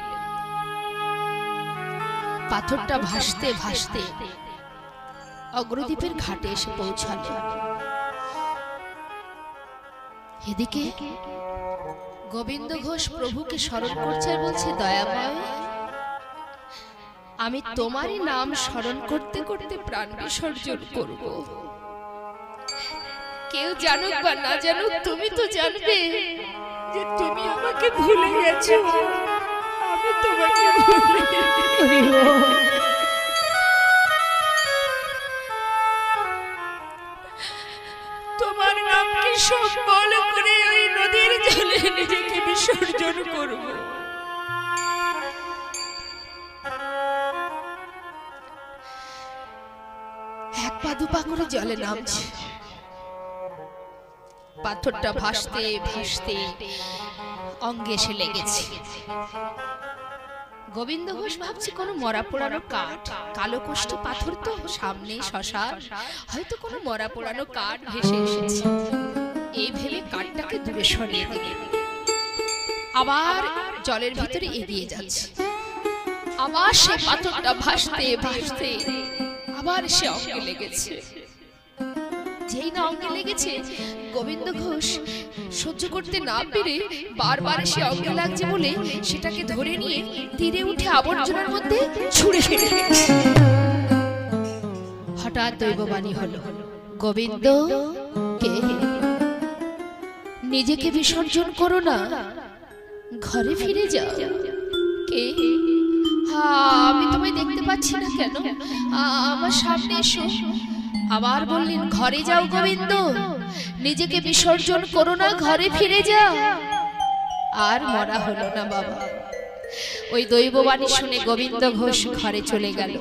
পাথরটা ভাসতে ভাসতে অগ্রদ্বীপের ঘাটে এসে পৌঁছাল এদিকে গোবিন্দ ঘোষ প্রভুকে স্মরণ করছে আর বলছে দয়াময় আমি তোমারই নাম স্মরণ করতে করতে প্রাণ বিসর্জন করব কেউ জানুক বা না জানুক তুমি তো জানবে যে তুমি আমাকে ভুলে গেছো আমি তোমাকে ভুলে গেছি তোমার নামকে সম্বল করে ওই নদীর জলে নিজেকে বিসর্জন করব এক পা দুপা করে জলে নামছে পাথরটা ভাসতে ভাসতে অঙ্গে এসে লেগেছে গোবিন্দ ঘোষ ভাবছে কোনো মরা পোড়ানো কাঠ কালো কোষ্ঠী পাথর তো সামনে শ্মশান হয়তো কোনো মরা পোড়ানো কাঠ ভেসে এসেছে এই ভেবে কাঠটাকে দূরে সরিয়ে দিলেন আবার জলের ভিতরে এগিয়ে যাচ্ছে আবার সে পাথরটা ভাসতে ভাসতে আবার সে অঙ্গে লেগেছে যেই না অঙ্গে লেগেছে গোবিন্দ ঘোষ সহ্য করতে না পেরে বারবার সে অঙ্গে লাগছে বলে সেটাকে ধরে নিয়ে তীরে উঠে আবর্জনার মধ্যে ছুঁড়ে ফেলে দিয়েছে হঠাৎ দৈববাণী হলো গোবিন্দ কে নিজেকে বিসর্জন করো না ঘরে ফিরে যাও কে আমি তোমায় দেখতে পাচ্ছি না কেন আমার সামনে এসো আবার বললেন ঘরে যাও গোবিন্দ নিজেকে বিসর্জন করো না ঘরে ফিরে যাও আর মরা হলো না বাবা ওই দৈববাণী শুনে গোবিন্দ ঘোষ ঘরে চলে গেল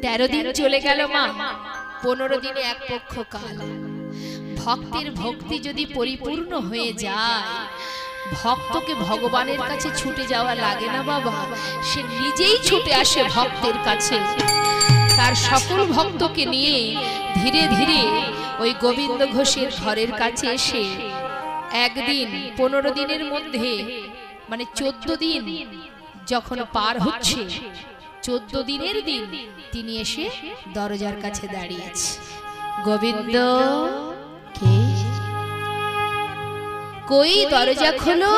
13 দিন চলে গেল মা 15 দিনে এক পক্ষ কাল ভক্তের ভক্তি যদি পরিপূর্ণ হয়ে যায় ভক্তকে ভগবানের কাছে ছুটে যাওয়া লাগে না বাবা সে নিজেই ছুটে আসে ভক্তের কাছে তার সকল ভক্তকে নিয়ে ধীরে ধীরে ওই গোবিন্দ ঘোষের ঘরের কাছে এসে একদিন 15 দিনের মধ্যে মানে 14 দিন যখন পার হচ্ছে 14 দিনের দিন তিনি এসে দরজার কাছে দাঁড়িয়েছে গোবিন্দ কে কই দরজা খোলো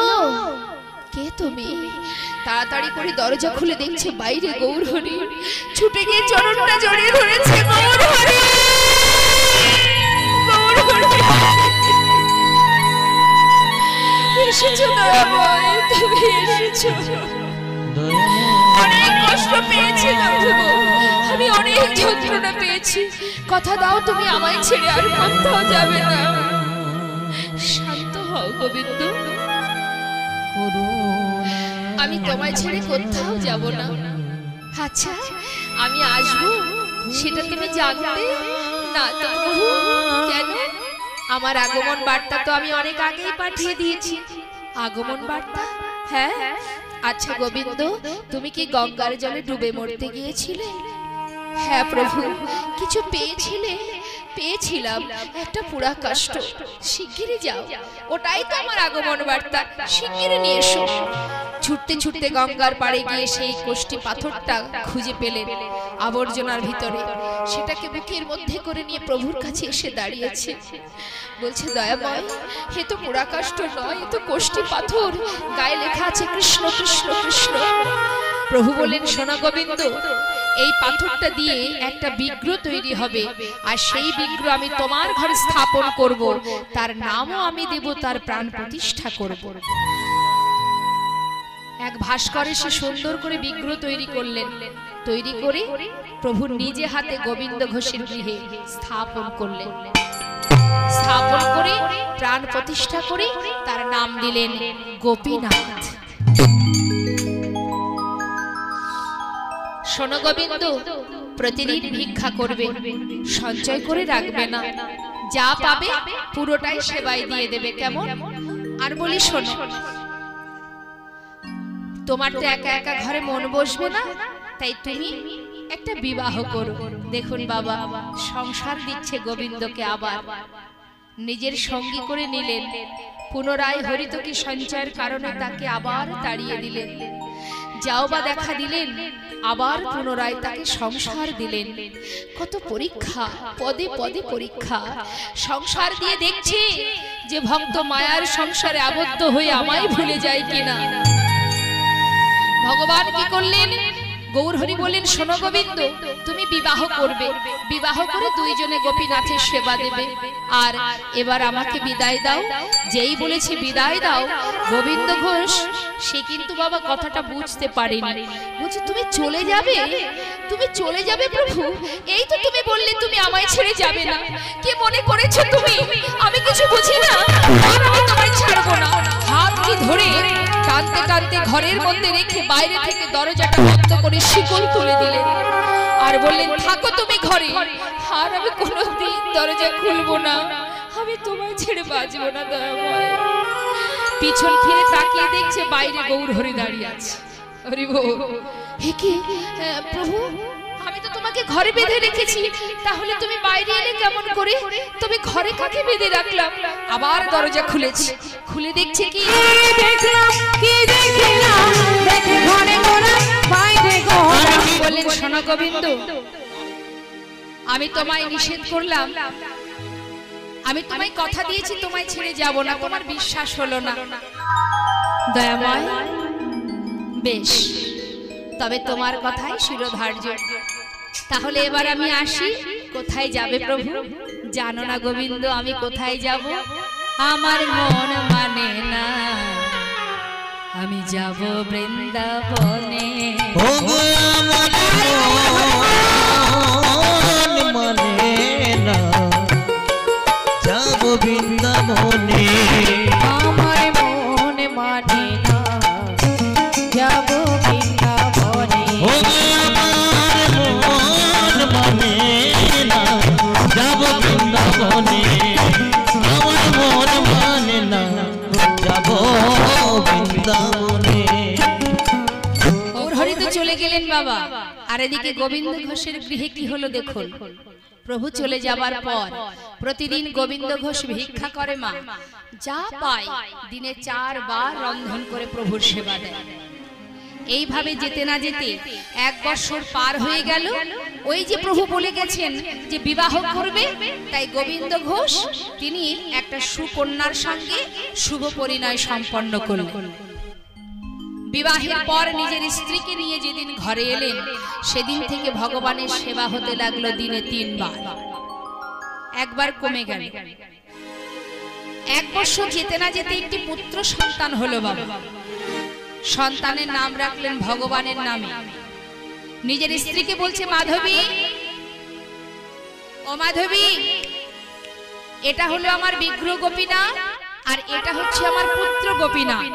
কে তুমি? তাড়াতাড়ি করে দরজা খুলে দেখছে বাইরে গৌরহরি। ছুটে গিয়ে চরণটা জড়িয়ে ধরেছে। গৌরহরি, গৌরহরি, এসেছো দয়াময়, তুমি এসেছো। অনেক কষ্ট পেয়েছি বাবু, আমি অনেক যন্ত্রণা পেয়েছি। কথা দাও তুমি আমায় ছেড়ে আর কোথাও যাবে না। শান্ত হও গোবিন্দ, আমি তোমায় ছেড়ে কোথাও যাব না। আচ্ছা, আমি আসবো সেটা তুমি জানতে না তো প্রভু? কেন? আমার আগমন বার্তা তো আমি অনেক আগেই পাঠিয়ে দিয়েছি। আগমন বার্তা? হ্যাঁ। আচ্ছা গোবিন্দ, তুমি কি গঙ্গার জলে ডুবে মরতে গিয়েছিলে? হ্যাঁ প্রভু। কিছু পেয়েছিলে? পেয়েছিলাম একটা পুরা কষ্ট। শিগগিরই যাও, ওটাই তো আমার আগমন বার্তা। শিগগিরই নিয়ে এসো। ছুটতে ছুটতে গঙ্গার পাড়ে গিয়ে সেই কোষ্ঠী পাথরটা খুঁজে পেলেন আবর্জনার ভিতরে। সেটাকে বুকের মধ্যে করে নিয়ে প্রভুর কাছে এসে দাঁড়িয়েছে। বলছে দয়াময়, হে তো পুরা কষ্ট নয়, এ তো কোষ্ঠী পাথর। গায়ে লেখা আছে কৃষ্ণ কৃষ্ণ কৃষ্ণ। প্রভু বলেন, শোনো গোবিন্দ, এই পাথরটা দিয়ে একটা বিগ্রহ তৈরি হবে, আর সেই বিগ্রহ আমি তোমার ঘরে স্থাপন করব। তার নামও আমি দেব, তার প্রাণ প্রতিষ্ঠা করব। এক ভাস্কর এসে সুন্দর করে বিগ্রহ তৈরি করলেন। তৈরি করে প্রভু নিজে হাতে গোবিন্দ ঘোষের গৃহে স্থাপন করলেন। স্থাপন করে প্রাণ প্রতিষ্ঠা করে তার নাম দিলেন গোপীনাথ। শোনো গোবিন্দ, প্রতিদিন ভিক্ষা করবে, সঞ্চয় করে রাখবে না। যা পাবে পুরোটাই সেবায় দিয়ে দেবে, কেমন? আর বলি শোনো, তোমার তো একা একা ঘরে মন বসবে না, তাই তুমি একটা বিবাহ করো। দেখুন বাবা, সংসার দিচ্ছে গোবিন্দকে, আবার নিজের সঙ্গী করে নিলেন। পুনরায় হরিতকি সঞ্চয়ের কারণে তাকে আবার তাড়িয়ে দিলেন। যাও বা দেখা দিলেন, আবার পুনরায় তাকে সংসার দিলেন। কত পরীক্ষা, পদে পদে পরীক্ষা। সংসার দিয়ে দেখছে যে ভক্ত মায়ার সংসারে আবদ্ধ হয়ে আমায় ভুলে যায় কিনা। ভগবান কি করলেন? গৌরহরি বলেন, শোনো গোবিন্দ, তুমি বিবাহ করবে, বিবাহ করে দুইজনে গোপীনাথের সেবা দেবে। আর এবার আমাকে বিদায় দাও। যেই বলেছে বিদায় দাও, গোবিন্দ ঘোষ সে কিন্তু বাবা কথাটা বুঝতে পারেনি। বলছে, তুমি চলে যাবে? তুমি চলে যাবে প্রভু? এই তো তুমি বললে তুমি আমায় ছেড়ে যাবে না। কি মনে করেছো তুমি আমি কিছু বুঝি না? আর আমি তোমায় ছাড়বো না। হাতটি ধরে টানতে টানতে ঘরের মধ্যে রেখে বাইরে থেকে দরজাটা বন্ধ করে শিকল তুলে দিলেন। আর বললেন, থাকো তুমি ঘরে, আর আমি কোনোদিন দরজা খুলবো না। আমি তোমায় ছেড়ে বাঁচবো না দয়াময়। পিছন ফিরে তাকিয়ে দেখছে বাইরে গৌরহরি দাঁড়িয়ে আছে। হরি বল, হে কি প্রভু, আমি তো তোমাকে ঘরে বেঁধে রেখেছি, তাহলে তুমি বাইরে এলে কেমন করে? তুমি ঘরে কাকে বেঁধে রাখলাম? আবার দরজা খুলেছি, খুলে দেখছে কি দেখলাম, কি দেখলাম, দেখে ঘরে ঘোড়া বাইরে ঘোড়া। বললেন, শোনো গোবিন্দ, আমি তোমায় নিষেধ করলাম, আমি তোমায় কথা দিয়েছি তোমায় ছেড়ে যাব না, তোমার বিশ্বাস হলো না। দয়াময়, বেশ, তবে তোমার কথাই শিরোধার্য। তাহলে এবার আমি আসি। কোথায় যাবে প্রভু? জানো না গোবিন্দ আমি কোথায় যাব? আমার মন মানে না, আমি যাব বৃন্দাবনে। মানে না, যাব বৃন্দাবনে। আমার মন মানে না, যাব বৃন্দাবনে। আমার মন মানে না, যাব বৃন্দাবনে। আমার মন মানে না, যাব বৃন্দাবনে। ওর হরি তো চলে গেলেন বাবা। আর এদিকে গোবিন্দ ঘোষের গৃহে কি হলো দেখুন। প্রভু চলে যাবার পর প্রতিদিন গোবিন্দ ঘোষ ভিক্ষা করে, মা যা পায় দিনে 4 বার রন্ধন করে প্রভুর সেবা দেয়। এইভাবে যেতে না যেতে 1 বছর পার হয়ে গেল। ওই যে প্রভু বলে গেছেন যে বিবাহ করবে, তাই গোবিন্দ ঘোষ তিনি একটা সুকন্যার সঙ্গে শুভ পরিণয় সম্পন্ন করলেন। বিবাহের পর নিজের স্ত্রীকে নিয়ে যেদিন ঘরে এলেন সেদিন থেকে ভগবানের সেবা হতে লাগলো দিনে 3 বার। একবার কমে গেল। 1 বছর যেতে না যেতে একটি পুত্র সন্তান হলো বাবা। সন্তানের নাম রাখলেন ভগবানের নামে। নিজের স্ত্রীকে বলছে, মাধবী, ও মাধবী, এটা হলো আমার বিগ্রহ গোপীনাথ আর এটা হচ্ছে আমার পুত্র গোপীনাথ।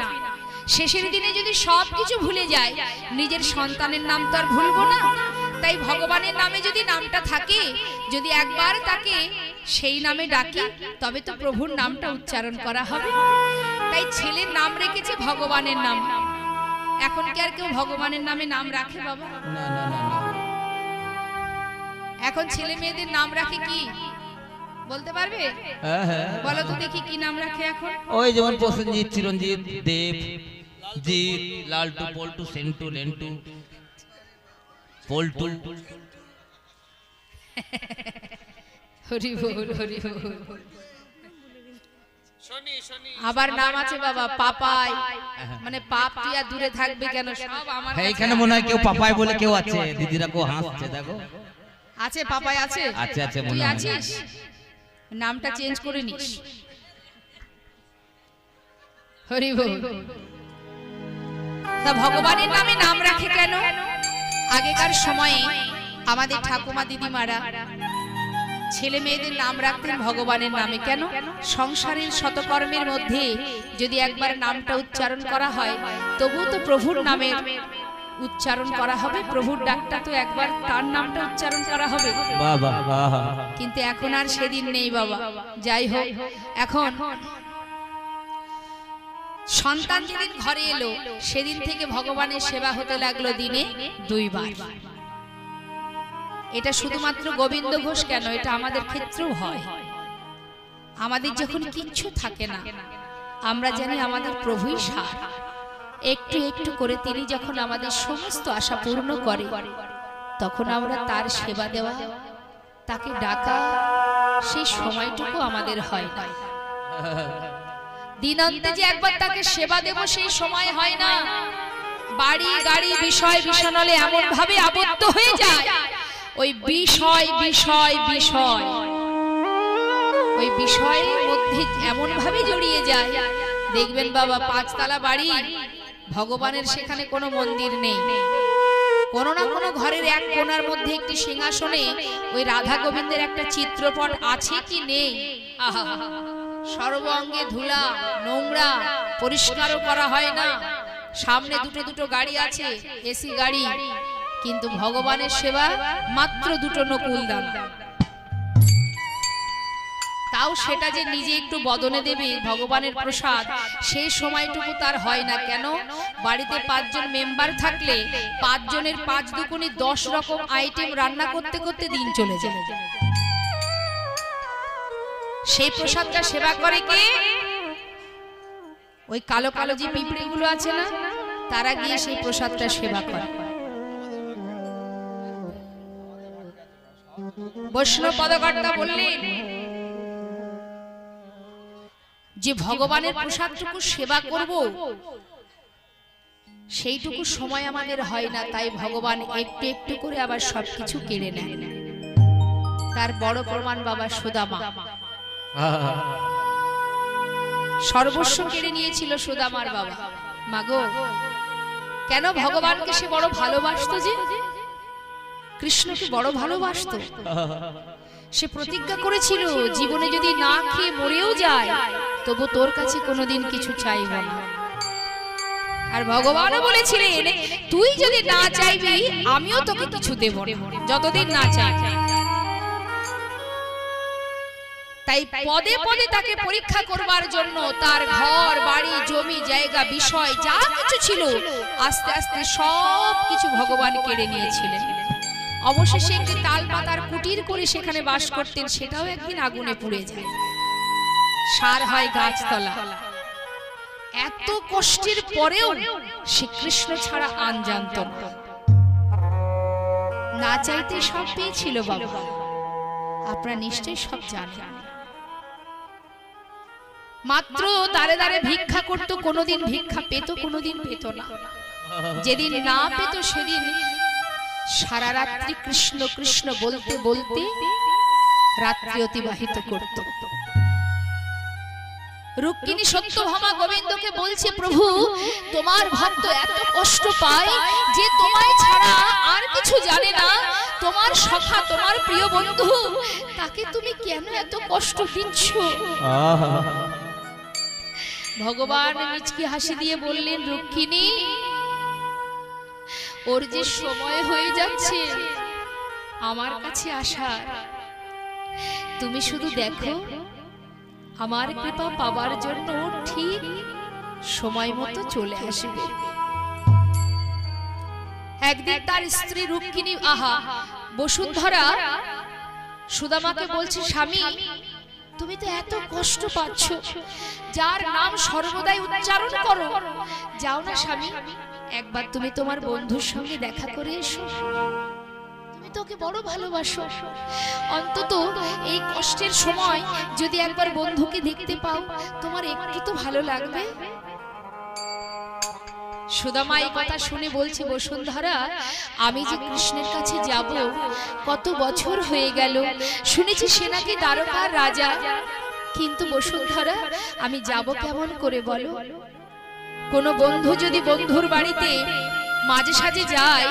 শেষের দিনে যদি সবকিছু ভুলে যায়, নিজের সন্তানের নাম তো আর ভুলবো না। তাই ভগবানের নামে যদি নামটা থাকে, যদি একবার তাকে সেই নামে ডাকি, তবে তো প্রভুর নামটা উচ্চারণ করা হবে। তাই ছেলের নাম রেখেছে ভগবানের নাম। এখন কি আর কেউ ভগবানের নামে নাম রাখে বাবা? না না না না। এখন ছেলে মেয়েদের নাম রাখে কি বলতে পারবে? হ্যাঁ হ্যাঁ, বলো তো দেখি কি নাম রাখে এখন? ওই যেমন প্রসেনজিৎ, চিরঞ্জিত, দেব, জিৎ, লালটু, পল্টু, সেন্টু, লেন্টু, পল্টু। হরি বল, হরি বল। আবার নাম আছে বাবা পাপাই, মানে পাপ টিয়া দূরে থাকবে কেন? সব আমার হ্যাঁ, এখানে মনে হয় কেউ পাপাই বলে কেউ আছে। দিদিরা কেউ হাসছে, দেখো। আছে পাপাই আছে। আচ্ছা আচ্ছা, তুই মনে হয়। আছিস? নামটা চেঞ্জ করে নিস। হরি বল। তা ভগবানের নামে নাম রাখে কেন? আগেকার সময়ে আমাদের ঠাকুমা দিদিমারা ছেলে মেয়েদের নাম রাখতেন ভগবানের নামে। কেন? সংসারের শতকর্মের মধ্যে যদি একবার নামটা উচ্চারণ করা হয়, তবু তো প্রভুর নামে উচ্চারণ করা হবে। প্রভুর ডাকটা তো একবার তার নামটা উচ্চারণ করা হবে। বাহ বাহ বাহ। কিন্তু এখন আর সেদিন নেই বাবা। যাই হোক, এখন সন্তান যেদিন ঘরে এলো সেদিন থেকে ভগবানের সেবা হতে লাগলো দিনে 2 বার। এটা শুধুমাত্র গোবিন্দ ঘোষ কেন, এটা আমাদের ক্ষেত্রেও হয়। আমাদের যখন কিচ্ছু থাকে না, আমরা জানি আমাদের প্রভুই সার। একটু একটু করে তিনি যখন আমাদের সমস্ত আশা পূর্ণ করে, তখন আমরা তার সেবা দেওয়া, তাকে ডাকা, সেই সময়টুকু আমাদের হয় না। দিনান্তে যে একবার তাকে সেবা দেব সেই সময় হয় না। বাড়ি গাড়ি বিষয় বিষণলে এমন ভাবে আবদ্ধ হয়ে যায়, ওই বিষয় বিষয় বিষয় ওই বিষয়ের মধ্যে এমন ভাবে জড়িয়ে যায়। দেখবেন বাবা, 5 তলা বাড়ি, ভগবানের সেখানে কোনো মন্দির নেই। কোনো না কোনো ঘরের এক কোণার মধ্যে একটি সিংহাসনে ওই রাধা গোবিন্দের একটা চিত্রপট আছে কি নেই? আহা, সর্বাঙ্গে ধুলা, নোংরা, পরিষ্কারও করা হয় না। সামনে দুটো দুটো গাড়ি আছে, এসি গাড়ি, কিন্তু ভগবানের সেবা মাত্র 2টো নকুল দানা। তাও সেটা যে নিজে একটু বদনে দেবে ভগবানের প্রসাদ, সেই সময়টুকু তার হয় না। কেন? বাড়িতে 5 জন মেম্বার থাকলে 5 জনের 5 দুগুণে 10 রকম আইটেম রান্না করতে করতে দিন চলে যায়। সেই প্রসাদটা সেবা করে কে? ওই কালো কালো যে পিঁপড়েগুলো আছে না, তারা গিয়ে সেই প্রসাদটা সেবা করে। বৈষ্ণব পদকর্তা বললেন যে ভগবানের প্রসাদটুকু সেবা করব, সেইটুকু সময় আমাদের হয় না। তাই ভগবান একটু একটু করে আবার সবকিছু কেড়ে নেন। তার বড় প্রমাণ বাবা সুদামা। সর্বস্ব কেড়ে নিয়েছিল সুদামার বাবা। মাগো, কেন? ভগবানকে সে বড় ভালোবাসতো, যে কৃষ্ণকে বড় ভালোবাসতো। সে প্রতিজ্ঞা করেছিল, জীবনে যদি না খেয়ে মরেও যায়, তবু তোর কাছে কোনোদিন কিছু চাইব না। আর ভগবানও বলেছিলেন, তুই যদি না চাইবি আমিও তোকে কিছু দেব না, যতদিন না চাইবি। তাই পদে পদে তাকে পরীক্ষা করবার জন্য তার ঘর বাড়ি জমি জায়গা বিষয় যা কিছু ছিল, আস্তে আস্তে সব কিছু ভগবান কেড়ে নিয়েছিলেন। অবশেষে একটি তাল পাতার কুটির করে সেখানে বাস করতেন, সেটাও একদিন আগুনে পুড়ে যায়। সার হয় গাছতলা। এত কষ্টের পরেও সে কৃষ্ণ ছাড়া আন জানত না। না চাইতে সব পেয়েছিল বাবা। আপনারা নিশ্চয়ই সব জানেন। মাত্র দাঁড়ে দাঁড়ে ভিক্ষা করতো, কোনোদিন ভিক্ষা পেত, কোনোদিন পেত না। যেদিন না পেত সেদিন সারা রাত্রি কৃষ্ণ কৃষ্ণ বলতে বলতে রাত্রি অতিবাহিত করত। রুক্মিণী সত্যভামা গোবিন্দকে বলছে, প্রভু তোমার ভক্ত এত কষ্ট পায় যে তোমায় ছাড়া আর কিছু জানে না, তোমার সখা তোমার প্রিয় বন্ধু, তাকে তুমি কেন এত কষ্ট দিচ্ছ? ভগবান মিচকি হাসি দিয়ে বললেন, রুক্মিণী ওর যে সময় হয়ে যাচ্ছে আমার কাছে আসার, তুমি শুধু দেখো আমার কৃপা পাবার জন্য ঠিক সময় মতো চলে আসবে। একদিন তার স্ত্রী রুক্মিণী বসুন্ধরা সুদামাকে বলছে, স্বামী তুমি তো এত কষ্ট পাচ্ছ, যার নাম সর্বদাই উচ্চারণ করো, যাও না স্বামী একবার তুমি তোমার বন্ধুর সঙ্গে দেখা করে এসো, তুমি তোকে বড় ভালোবাসো, অন্তত এই কষ্টের সময় যদি একবার বন্ধুকে দেখতে পাও তোমার একটু তো ভালো লাগবে। সুদামা এই কথা শুনে বলছে, বসুন্ধরা আমি যে কৃষ্ণের কাছে যাব কত বছর হয়ে গেল, শুনেছি সে নাকি দ্বারকার রাজা, কিন্তু বসুন্ধরা আমি যাব কেমন করে বলো? কোনো বন্ধু যদি বন্ধুর বাড়িতে মাঝে সাঝে যায়,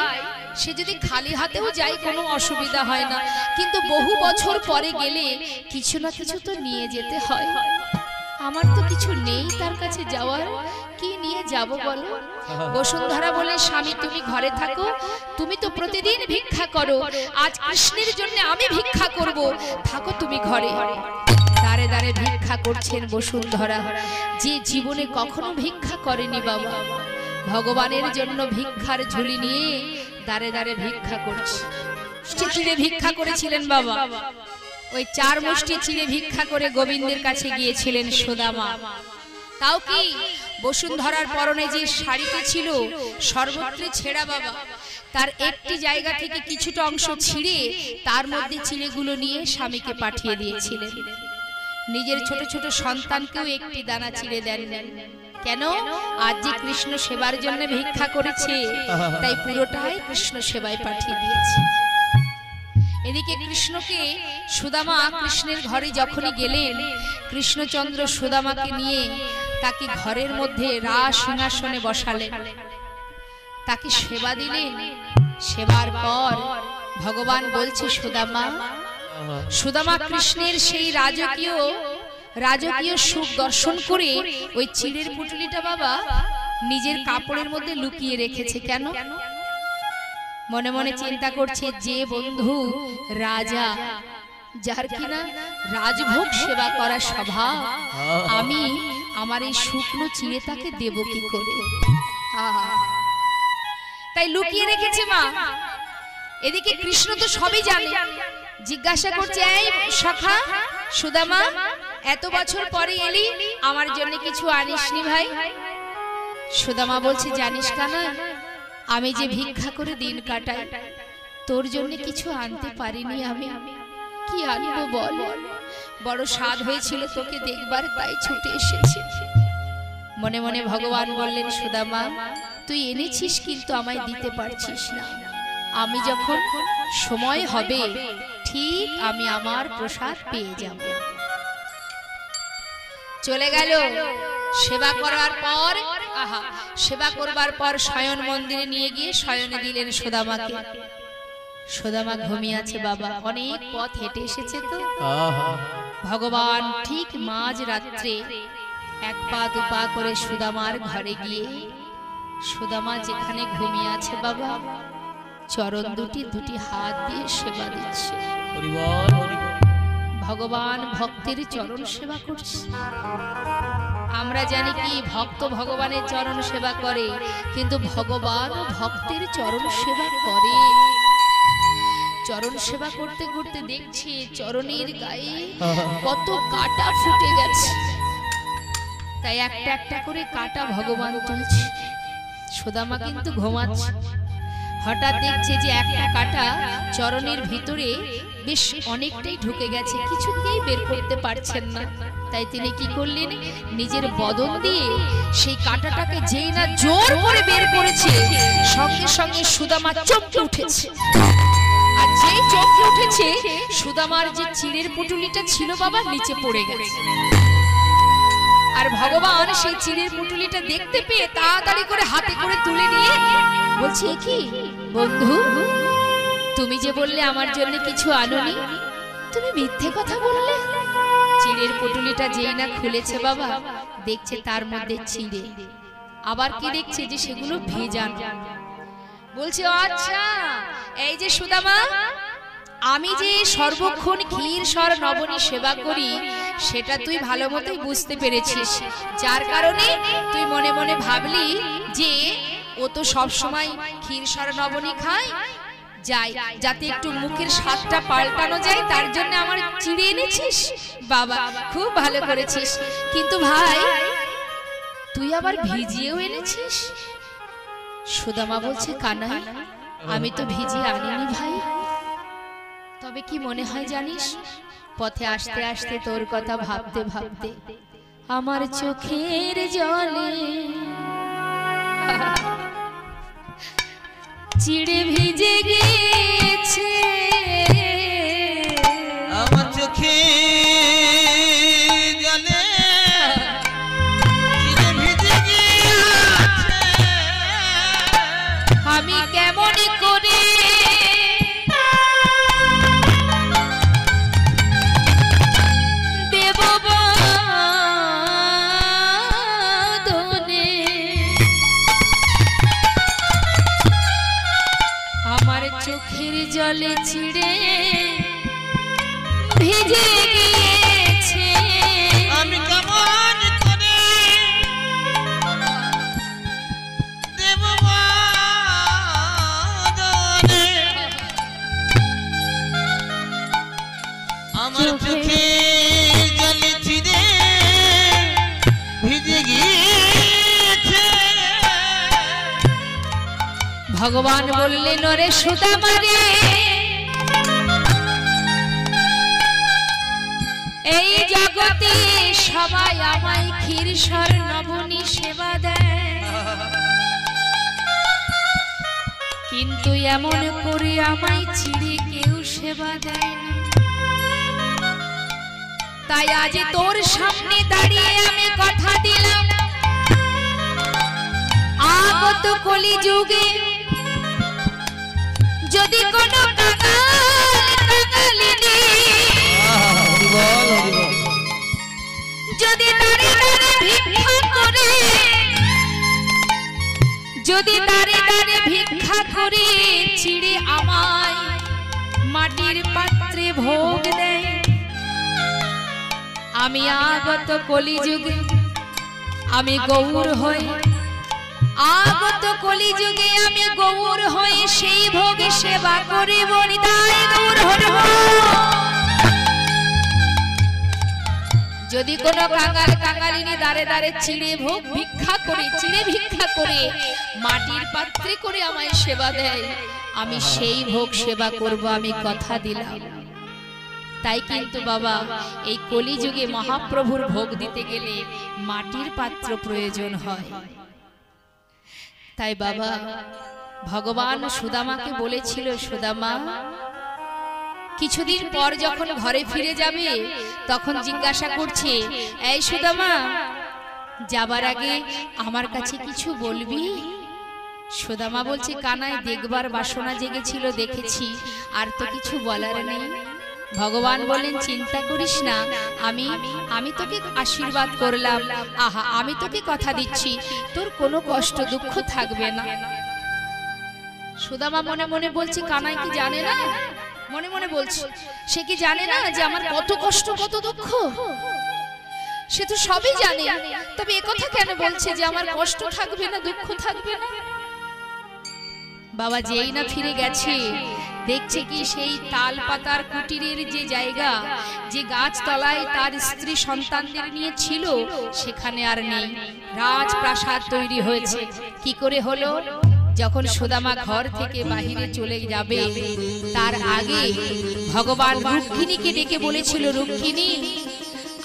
সে যদি খালি হাতেও যায় কোনো অসুবিধা হয় না, কিন্তু বহু বছর পরে গেলে কিছু না কিছু তো নিয়ে যেতে হয়। আমার তো কিছু নেই তার কাছে যাওয়ার, কি নিয়ে যাব বলো? বসুন্ধরা বলে, স্বামী তুমি ঘরে থাকো, তুমি তো প্রতিদিন ভিক্ষা করো, আজ কৃষ্ণের জন্য আমি ভিক্ষা করব, থাকো তুমি ঘরে। দাঁড়ে দাঁড়ে ভিক্ষা করছেন বসুন্ধরা, যে জীবনে কখনো ভিক্ষা করেনি বাবা, ভগবানের জন্য ভিক্ষার ঝুলি নিয়ে দাঁড়ে দাঁড়ে ভিক্ষা করছে। চিড়ে ভিক্ষা করেছিলেন বাবা, ওই 4 মুষ্টি চিড়ে ভিক্ষা করে গোবিন্দের কাছে গিয়েছিলেন সুদামা। তাও কি বসুন্ধরার পরনে যে শাড়িতে ছিল সর্বত্র ছেঁড়া বাবা, তার একটি জায়গা থেকে কিছুটা অংশ ছিঁড়ে তার মধ্যে চিড়েগুলো নিয়ে স্বামীকে পাঠিয়ে দিয়েছিলেন। নিজের ছোট ছোট সন্তানকেও একটি দানা চিড়ে দেন। কেন? আজ যে কৃষ্ণ সেবার জন্য ভিক্ষা করেছে, তাই পুরোটাই কৃষ্ণ সেবায় পাঠিয়ে দিয়েছে। এদিকে কৃষ্ণকে সুদামা কৃষ্ণের ঘরে যখনই গেলেন, কৃষ্ণচন্দ্র সুদামাকে নিয়ে তাকে ঘরের মধ্যে রাজ সিংহাসনে বসালেন, তাকে সেবা দিলেন। সেবার পর ভগবান বলছে, সুদামা সুদামা কৃষ্ণের সেই রাজকীয় সুখ দর্শন করে ওই চিড়ের পুটুলিটা বাবা নিজের কাপড়ের মধ্যে লুকিয়ে রেখেছে। কেন? মনে মনে চিন্তা করছে, যে বন্ধু রাজা, যার কিনা রাজভোগ সেবা করা স্বভাব, আমি আমার এই শুকনো চিড়ে তাকে দেব কি করে? তাই লুকিয়ে রেখেছে মা। এদিকে কৃষ্ণ তো সবই জানে, জিজ্ঞাসা করছে, এই সখা সুদামা এত বছর পরে এলি, আমার জন্য কিছু আনিসনি ভাই? সুদামা বলছে, জানিস না আমি যে ভিক্ষা করে দিন কাটাই, তোর জন্য কিছু আনতে পারিনি আমি, কি আনবো বল? বড় স্বাদ হয়েছিল তোকে দেখবার, তাই ছুটে এসেছি। মনে মনে ভগবান বললেন, সুদামা তুই এনেছিস কিন্তু আমায় দিতে পারছিস না, আমি যখন সময় হবে ঠিক আমি আমার প্রসাদ পেয়ে যাব। চলে গেল। সেবা করার পর সেবা করবার পর শয়ন মন্দিরে নিয়ে গিয়ে শয়নে দিলেন সুদামাকে। সুদামা ঘুমিয়ে আছে বাবা, অনেক পথ হেঁটে এসেছে তো। ভগবান ঠিক মাঝ রাত্রে 1 পা 2 পা করে সুদামার ঘরে গিয়ে সুদামা যেখানে ঘুমিয়ে আছে বাবা, চরণ দুটি হাত দিয়ে সেবা দিচ্ছে। ভগবান ভক্তের চরণ সেবা করছে। আমরা জানি কি ভক্ত ভগবানের চরণ সেবা করে, কিন্তু ভগবান ভক্তের চরণ সেবা করে। চরণ সেবা করতে করতে দেখছি চরণের গায়ে কত কাটা ফুটে গেছে, তাই একটা একটা করে কাটা ভগবান তুলছে। সুদামা কিন্তু ঘুমাচ্ছে। হঠাৎ দেখছে যে একটা কাঁটা চরণের ভিতরে বেশ অনেকটাই ঢুকে গেছে, কিছুতেই বের করতে পারছেন না। তাই তিনি কি করলেন, নিজের বদন দিয়ে সেই কাঁটাটাকে যেই না জোর করে বের করেছে, সঙ্গে সঙ্গে সুদামা চমকে উঠেছে। আর যেই চমকে উঠেছে, সুদামার যে চিড়ের পুটুলিটা ছিল বাবা নিচে পড়ে গেছে। আর ভগবান সেই চিড়ের পুটুলিটা দেখতে পেয়ে তাড়াতাড়ি করে হাতে করে তুলে নিয়ে বলছে, কি বন্ধু, তুমি যে বললে আমার জন্য কিছু আনোনি, তুমি মিথ্যে কথা বললে। চিড়ের পুটুলিটা যেই না খুলেছে বাবা, দেখছে তার মধ্যে চিড়ে, আবার কি দেখছে যে সেগুলো ভেজা। বলছে, আচ্ছা এই যে সুদামা, আমি যে সর্বক্ষণ ক্ষীর সর নবনী সেবা করি সেটা তুই ভালো মতোই বুঝতে পেরেছিস, যার কারণে তুই মনে মনে ভাবলি যে ও তো সব সময় ক্ষীর সর নবনী খায়, যাই যাতে একটু মুখের স্বাদটা পাল্টানো যায়, তার জন্য আমার চিড়ে এনেছিস। বাবা খুব ভালো করেছিস, কিন্তু ভাই তুই আবার ভিজিয়েও এনেছিস। সুদামা বলছে, কানাই আমি তো ভিজিয়ে আনিনি ভাই। তবে কি মনে হয় জানিস, পথে আসতে আসতে তোর কথা ভাবতে ভাবতে আমার চোখের জলে চিড়ে ভিজে গেছে, আমার চোখে জলে চিড়ে ভিজে গেছে। আমি কেমন করে দেব বাদনে, আমার চোখের জলে চিড়ে ভিজে গিয়েছে। আমি কেমন করে দেব বাদনে, আমার চোখে জলে চিড়ে ভিজে গিয়েছে। ভগবান বললেন, ওরে সুদামা রে, এই জগতে সবাই আমায় ক্ষীর সর নবনী সেবা দেয়, কিন্তু এমন করে আমায় চিড়ে কেউ সেবা দেয় না। তাই আজ তোর সামনে দাঁড়িয়ে আমি কথা দিলাম, আগত কলি যুগে যদি কোনো কাঙালিনী যদি দাঁড়ে দাঁড়ে ভিক্ষা করে, যদি দাঁড়ে দাঁড়ে ভিক্ষা করে চিড়ে আমায় মাটির পাত্রে ভোগ দেয়, আমি আগত কলিযুগে আমি গৌর হই, আগত কলিযুগে আমি গৌর হয়ে সেই ভোগ সেবা করিব, নিতাই গৌর হরিব। যদি কোনো কাঙাল কাঙালিনী দাঁড়ে দাঁড়ে চিড়ে ভোগ ভিক্ষা করে, চিড়ে ভিক্ষা করে মাটির পাত্রে করে আমায় সেবা দেয়, আমি সেই ভোগ সেবা করব, আমি কথা দিলাম। তাই কিন্তু বাবা এই কলিযুগে মহাপ্রভুর ভোগ দিতে গেলে মাটির পাত্র প্রয়োজন হয়। তাই বাবা ভগবান সুদামাকে বলেছিল, সুদামা কিছুদিন পর যখন ঘরে ফিরে যাবে তখন জিজ্ঞাসা করছে, এই সুদামা যাবার আগে আমার কাছে কিছু বলবি? সুদামা বলছে, কানাই দেখবার বাসনা জেগেছিল, দেখেছি, আর তো কিছু বলার নেই। ভগবান বলেন, চিন্তা করিস না, আমি তোকে আশীর্বাদ করলাম, আহা আমি তোকে কথা দিচ্ছি তোর কোনো কষ্ট দুঃখ থাকবে না। সুদামা মনে মনে বলছে, কানাই কি জানে না? মনে মনে বলছে, সে কি জানে না যে আমার কত কষ্ট কত দুঃখ? সে তো সবই জানে, তবে একথা কেন বলছে যে আমার কষ্ট থাকবে না দুঃখ থাকবে না? বাবা যেই না ফিরে গেছে দেখছে কি সেই তাল পাতার কুটিরের যে জায়গা, যে গাছতলায় তার স্ত্রী সন্তানদের নিয়ে ছিল, সেখানে আর নেই। রাজপ্রাসাদ তৈরি হয়েছে। কি করে হলো? যখন সুদামা ঘর থেকে বাহিরে চলে যাবে তার আগে ভগবান রুক্মিণীকে ডেকে বলেছিল, রুক্মিণী,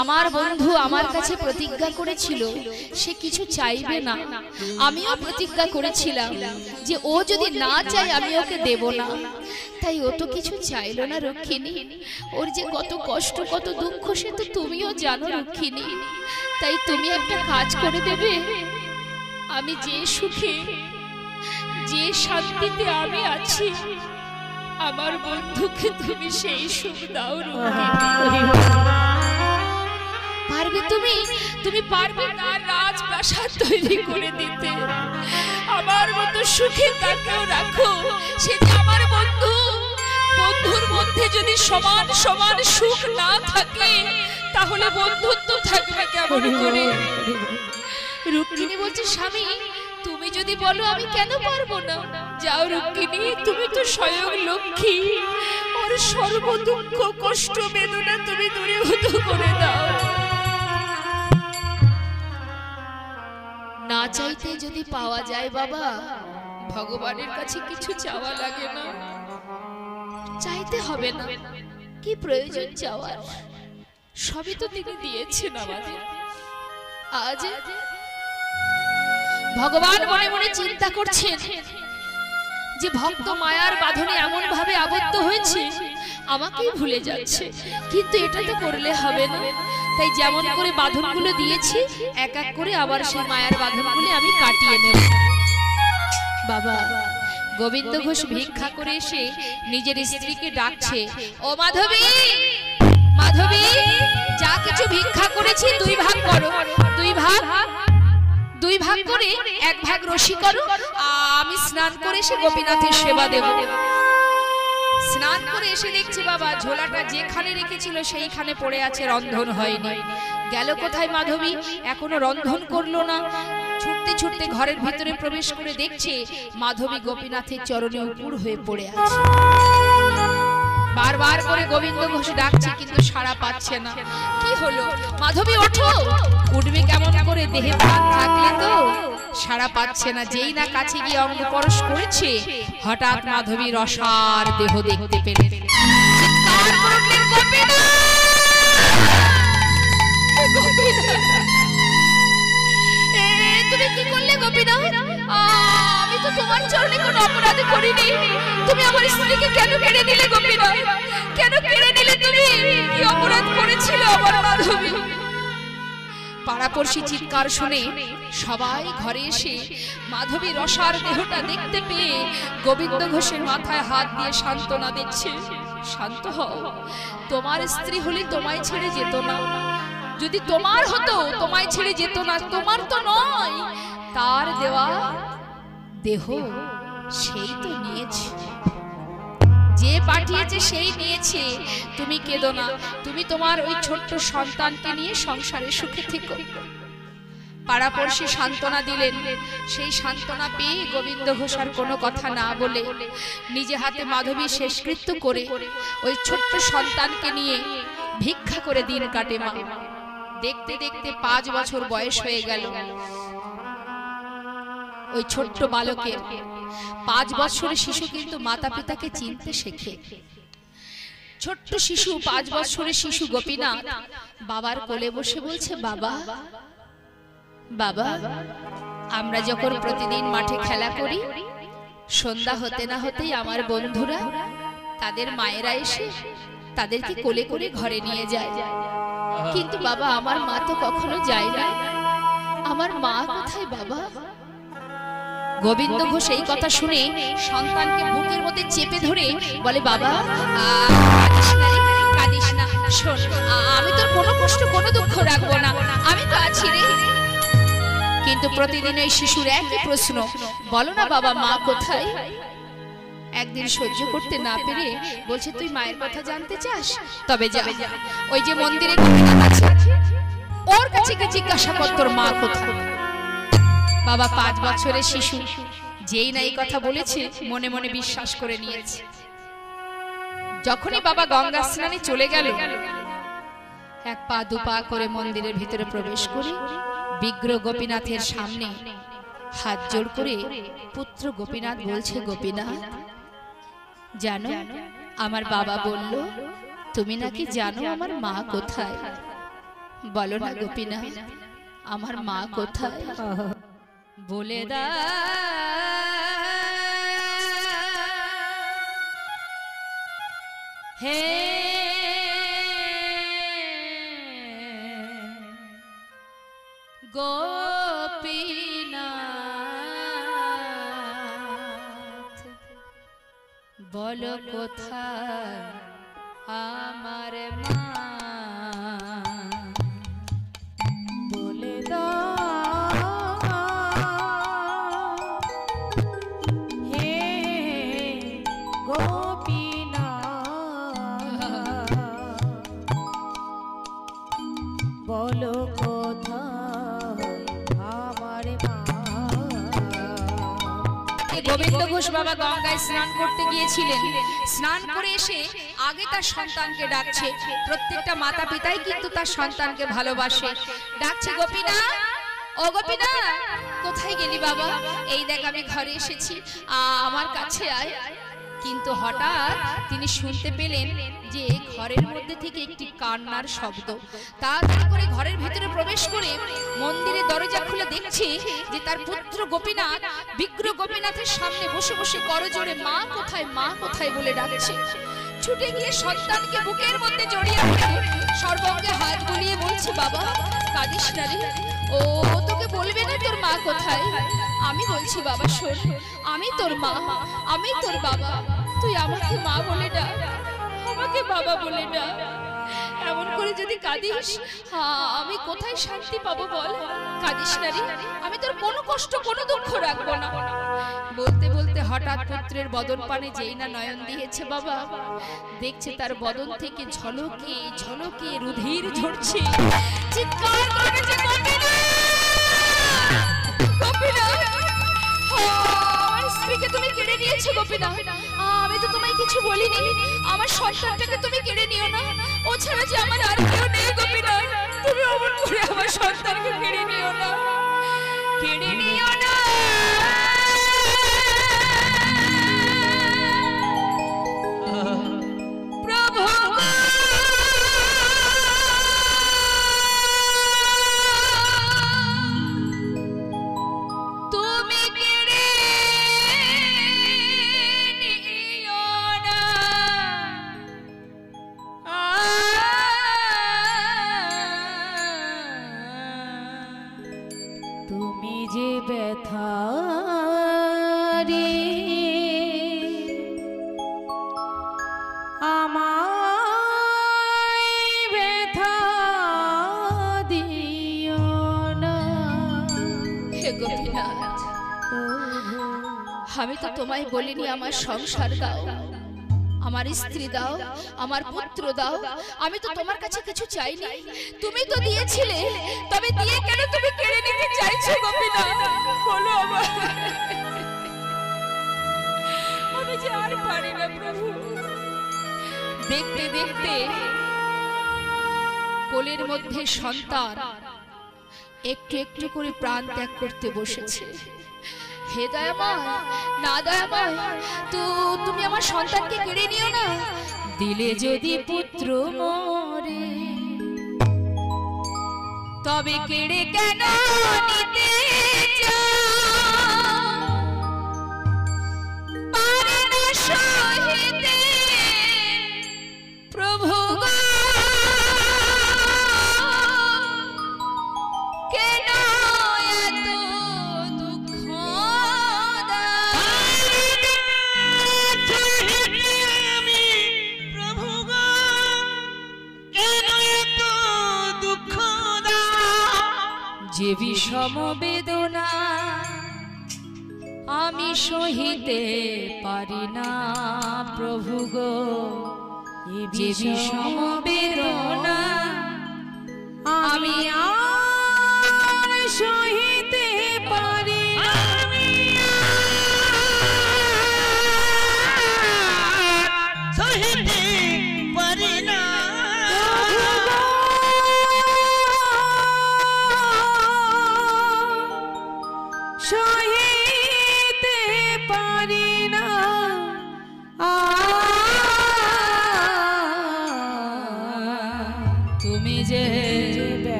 আমার বন্ধু আমার কাছে প্রতিজ্ঞা করেছিল সে কিছু চাইবে না। আমিও প্রতিজ্ঞা করেছিলাম যে ও যদি না চায় আমি ওকে দেব না, তাই ও তো কিছু চাইলো না রুক্মিণী। ওর যে কত কষ্ট কত দুঃখ সে তো তুমিও জানো রুক্মিণী। তাই তুমি একটা কাজ করে দেবে, আমি যে সুখে যে শান্তিতে আমি আছি আমার বন্ধুকে তুমি সেই সুখ দাও রুক্মিণী। পারবে তুমি? তুমি পারবে তার রাজপ্রাসাদ তৈরি করে দিতে? আমার মতো সুখে তাকেও রাখো, সে যে আমার বন্ধু। বন্ধুর মধ্যে যদি সমান সমান সুখ না থাকে তাহলে বন্ধুত্ব থাকবে কেমন করে? রুক্মিণী বলছে, স্বামী তুমি যদি বলো আমি কেন পারবো না। যাও রুক্মিণী, তুমি তো স্বয়ং লক্ষ্মী, ওর সর্ব দুঃখ কষ্ট বেদনা তুমি দূরীভূত করে দাও। না চাইতে যদি পাওয়া যায় বাবা, ভগবানের কাছে কিছু চাওয়া লাগে না, চাইতে হবে না। কি প্রয়োজন চাওয়ার? সবই তো তিনি দিয়েছেন আমাদের। আজ ভগবান মনে মনে চিন্তা করছেন যে ভক্ত মায়ার বাঁধনে এমন ভাবে আবদ্ধ হয়েছে আমাকেই ভুলে যাচ্ছে, কিন্তু এটা তো করলে হবে না। তাই যেমন করে বাঁধনগুলো দিয়েছি এক এক করে আবার সেই মায়ার বাঁধনগুলো আমি কাটিয়ে নেব। বাবা গোবিন্দ ঘোষ ভিক্ষা করে এসে নিজের স্ত্রীকে ডাকছে, ও মাধবী, মাধবী, যা কিছু ভিক্ষা করেছি দুই ভাগ করো। দুই ভাগ করে এক ভাগ রসি করো, আমি স্নান করে এসে গোপীনাথের সেবা দেব। স্নান করে এসে দেখছি বাবা ঝোলাটা যেখানে রেখেছিল সেইখানে পড়ে আছে, রন্ধন হয়নি। গেল কোথায় মাধবী? এখনো রন্ধন করলো না। ছুটতে ছুটতে ঘরের ভিতরে প্রবেশ করে দেখছে মাধবী গোপীনাথের চরণে উপুর হয়ে পড়ে আছে। বারবার করে গোবিন্দ ঘোষ ডাকছে কিন্তু সাড়া পাচ্ছে না। কি হলো? মাধবী ওঠো। উঠবে কেমন করে? দেহে প্রাণ থাকলে তো। সাড়া পাচ্ছে না। যেই না কাছে গিয়ে অঙ্গ পরশ করেছে হঠাৎ মাধবী রসার দেহ দেখতে পেলেন। চিৎকার করলেন, গোপীনাথ, তুমি কি করলে গোপীনাথ? আমি তো তোমার চরণে কোনো অপরাধ করিনি, তুমি আমার স্ত্রীকে কেন কেড়ে নিলে গোপীনাথ? কেন কেড়ে নিলে তুমি? কি অপরাধ করেছিল আমার মাধবী? পাড়াপড়শি চিৎকার শুনে সবাই ঘরে এসে মাধবী রসার দেহটা দেখতে পেয়ে গোবিন্দ ঘোষের মাথায় হাত দিয়ে সান্ত্বনা দিচ্ছে, শান্ত হও, তোমার স্ত্রী হলে তোমায় ছেড়ে যেত না। যদি তোমার হতো তোমায় ছেড়ে যেত না। তোমার তো নয়, তার দেওয়া দেহ সেই তো নিয়েছে, যে পাঠিয়েছে সেই নিয়েছে। তুমি কেঁদো না, তুমি তোমার ওই ছোট্ট সন্তানকে নিয়ে সংসারে সুখে থেকো। পাড়াপড়শি সান্ত্বনা দিলেন। সেই সান্ত্বনা পেয়ে গোবিন্দ ঘোষ আর কোনো কথা না বলে নিজে হাতে মাধবী শেষকৃত্য করে ওই ছোট্ট সন্তানকে নিয়ে ভিক্ষা করে দিন কাটে মা। দেখতে দেখতে 5 বছর বয়স হয়ে গেল ওই ছোট্ট বালকের। 5 বছরের শিশু কিন্তু মাতা পিতাকে চিনতে শেখে। ছোট্ট শিশু, 5 বছরের শিশু গোপীনাথ বাবার কোলে বসে বলছে, বাবা, বাবা, আমরা যখন প্রতিদিন মাঠে খেলা করি সন্ধ্যা হতে না হতেই আমার বন্ধুরা তাদের মায়েরা এসে তাদেরকে কোলে করে ঘরে নিয়ে যায়, কিন্তু বাবা আমার মা তো কখনো যায় না। আমার মা কোথায় বাবা? গোবিন্দ ঘোষ এই কথা শুনে সন্তানকে বুকের মধ্যে চেপে ধরে বলে, বাবা কাঁদিস না, শোন, আমি তোর কোনো কষ্ট কোনো দুঃখ রাখবো না, আমি তো আছি রে। কিন্তু প্রতিদিন এই শিশুর একই প্রশ্ন, বলো না বাবা মা কোথায়? একদিন সহ্য করতে না পেরে বলছে, তুই মায়ের কথা জানতে চাস? তবে যা, ওই যে মন্দিরে গোপীনাথ আছে ওর কাছে গিয়ে জিজ্ঞাসা কর তোর মা কোথায়। বাবা 5 বছরের শিশু যেই না এই কথা বলেছে মনে মনে বিশ্বাস করে নিয়েছে। যখনই বাবা গঙ্গা স্নানে চলে গেল, 1 পা 2 পা করে মন্দিরের ভিতরে প্রবেশ করে বিগ্রহ গোপীনাথের সামনে হাত জোড় করে পুত্র গোপীনাথ বলছে, গোপীনাথ জানো আমার বাবা বলল তুমি নাকি জানো আমার মা কোথায়? বলো না গোপীনাথ আমার মা কোথায়? বলে দা হে গোপীনাথ বলো কোথায় আমার মা? বলে দাও হে গোপীনাথ বলো কোথায় আমার মা? গোবিন্দ ঘোষ বাবা গঙ্গায় স্নান করতে গিয়েছিলেন। স্নান করে এসে আগে তার সন্তানকে ডাকছে। প্রত্যেকটা মাতা পিতাই কিন্তু তার সন্তানকে ভালোবাসে। ডাকছে, গোপীনাথ ও গোপীনাথ কোথায় গেলি বাবা? এই দেখ আমি ঘরে এসেছি, আমার কাছে আয়। কিন্তু হঠাৎ তিনি শুনতে পেলেন যে ঘরের মধ্যে থেকে একটি কান্নার শব্দ। তাড়াতাড়ি করে ঘরের ভিতরে প্রবেশ করে মন্দিরের দরজা খুলে দেখছে যে তার পুত্র গোপীনাথ বিগ্রহ গোপীনাথের সামনে বসে বসে করজোড়ে মা কোথায় মা কোথায় বলে ডাকছে। ছুটে গিয়ে সন্তানকে বুকের মধ্যে জড়িয়ে ধরে সর্বাঙ্গে হাত বুলিয়ে বলছে, বাবা কাঁদিস না রে, ও তোকে বলবে না তোর মা কোথায়। আমি বলছি বাবা শোন, আমি তোর মা, আমি তোর বাবা, তুই আমাকে মা বলে ডাক, আমাকে বাবা বলে ডাক। এমন করে যদি কাঁদিস আমি কোথায় শান্তি পাবো বল? কাঁদিস না রে, আমি তোর কোনো কষ্ট কোনো দুঃখ রাখবো না। বলতে বলতে হঠাৎ পুত্রের বদন পানে যেই না নয়ন দিয়েছে বাবা, দেখছে তার বদন থেকে ঝলকে ঝলকে রুধির ঝরছে। চিৎকার করেছে, আমার স্ত্রীকে তুমি কেড়ে নিয়েছো গোপীনাথ, আমি তো তোমায় কিছু বলিনি, আমার সন্তানটাকে তুমি কেড়ে নিও না, ও ছাড়া যে আমার আর কেউ নেই গোপীনাথ, তুমি অমন করে আমার সন্তানকে কেড়ে নিও না, কেড়ে নিও না। প্রভু তুমি যে ব্যথা রে আমায় ব্যথা দিও না। হে গোপীনাথ, আমি তো তোমায় বলিনি আমার সংসার দাও, আমার স্ত্রী দাও, আমার পুত্র দাও, আমি তো তোমার কাছে কিছু চাইনি, তুমি তো দিয়েছিলে, তবে দিয়ে কেন তুমি কেড়ে নিতে চাইছো গোপীনাথ? বলো আমার, আমি যে আর পারি না প্রভু। দেখতে দেখতে কোলের মধ্যে সন্তান একটু একটু করে প্রাণ ত্যাগ করতে বসেছে। হে দয়াময়, না দয়াময়, তুমি আমার সন্তানকে কেড়ে নিও না, দিলে যদি পুত্র মরে তবে কেড়ে কেন নিতে পারে না সহিতে প্রভু কেন এত দুঃখ প্রভু কেন এত দুঃখ যে বিষম বেদনা আমি সহিতে পারি না প্রভু গো, যে বিষম বেদনা আমি আর সহিতে পারি না, সহিতে পারি না। সহিতে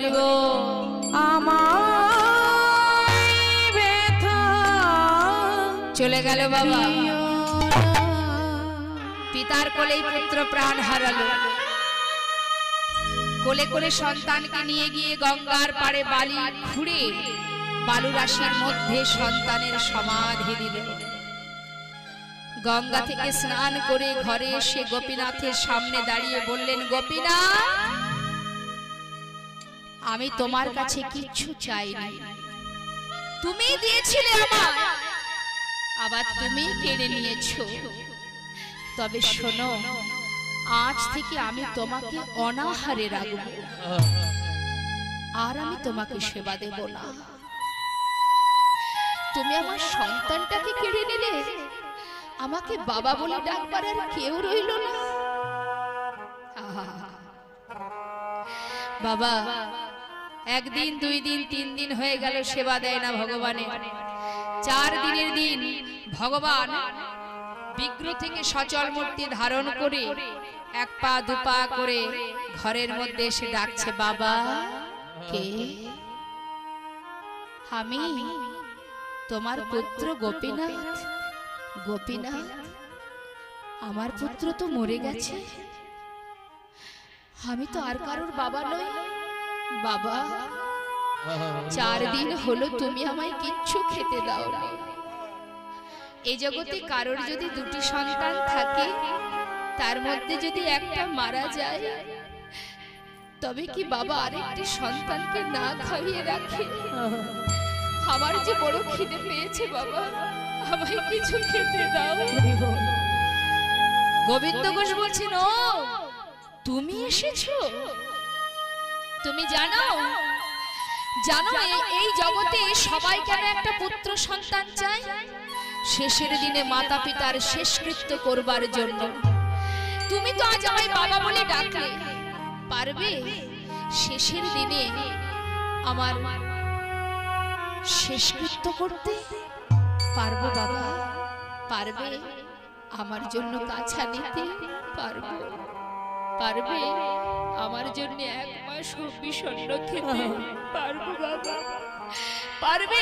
হরিবো আমার ব্যথা চলে গেল বাবা পিতার কোলেই পুত্র প্রাণ হারালো কোলে করে সন্তানকে নিয়ে গিয়ে গঙ্গার পাড়ে বালি খুঁড়ে বালুরাশির মধ্যে সন্তানের সমাধি দিল গঙ্গা থেকে স্নান করে ঘরে এসে গোপীনাথের সামনে দাঁড়িয়ে বললেন গোপীনাথ আমি তোমার কাছে কিচ্ছু চাইনি তুমি দিয়েছিলে আমায় আবার তুমি কেড়ে নিয়েছো তবে শোনো আজ থেকে আমি তোমাকে অনাহারে রাখবো আর আমি তোমাকে সেবা দেব না তুমি আমার সন্তানটাকে কেড়ে নিলে আমাকে বাবা বলে ডাকবার আর কেউ রইল না বাবা একদিন দুই দিন তিন দিন হয়ে গেল সেবা দেয় না ভগবানের 4 দিনের দিন ভগবান বিগ্রহ থেকে সচল মূর্তি ধারণ করে 1 পা 2 পা করে ঘরের মধ্যে এসে ডাকছে বাবা কে আমি তোমার পুত্র গোপীনাথ গোপীনাথ আমার পুত্র তো মরে গেছে আমি তো আর কারোর বাবা নই বাবা 4 দিন হলো তুমি আমায় কিচ্ছু খেতে দাও না এই জগতে কারোর যদি 2টি সন্তান থাকে তার মধ্যে যদি একটা মারা যায় তবে কি বাবা আরেকটি সন্তানকে না খাইয়ে রাখে আমার যে বড় খিদে পেয়েছে বাবা আমায় কিছু খেতে দাও গোবিন্দ ঘোষ বলছেন ও তুমি এসেছো তুমি জানো জানো এই জগতে সবাই কেন একটা পুত্র সন্তান চায় শেষের দিনে মাতা পিতার শেষকৃত্য করবার জন্য তুমি তো আজ আমায় বাবা বলে ডাকলে পারবে শেষের দিনে আমার শেষকৃত্য করতে পারবো বাবা পারবে আমার জন্য কাছা নিতে পারবো পারবে আমার জন্য 1 মাস বিষণ্ণ খেতে পারবো বাবা পারবে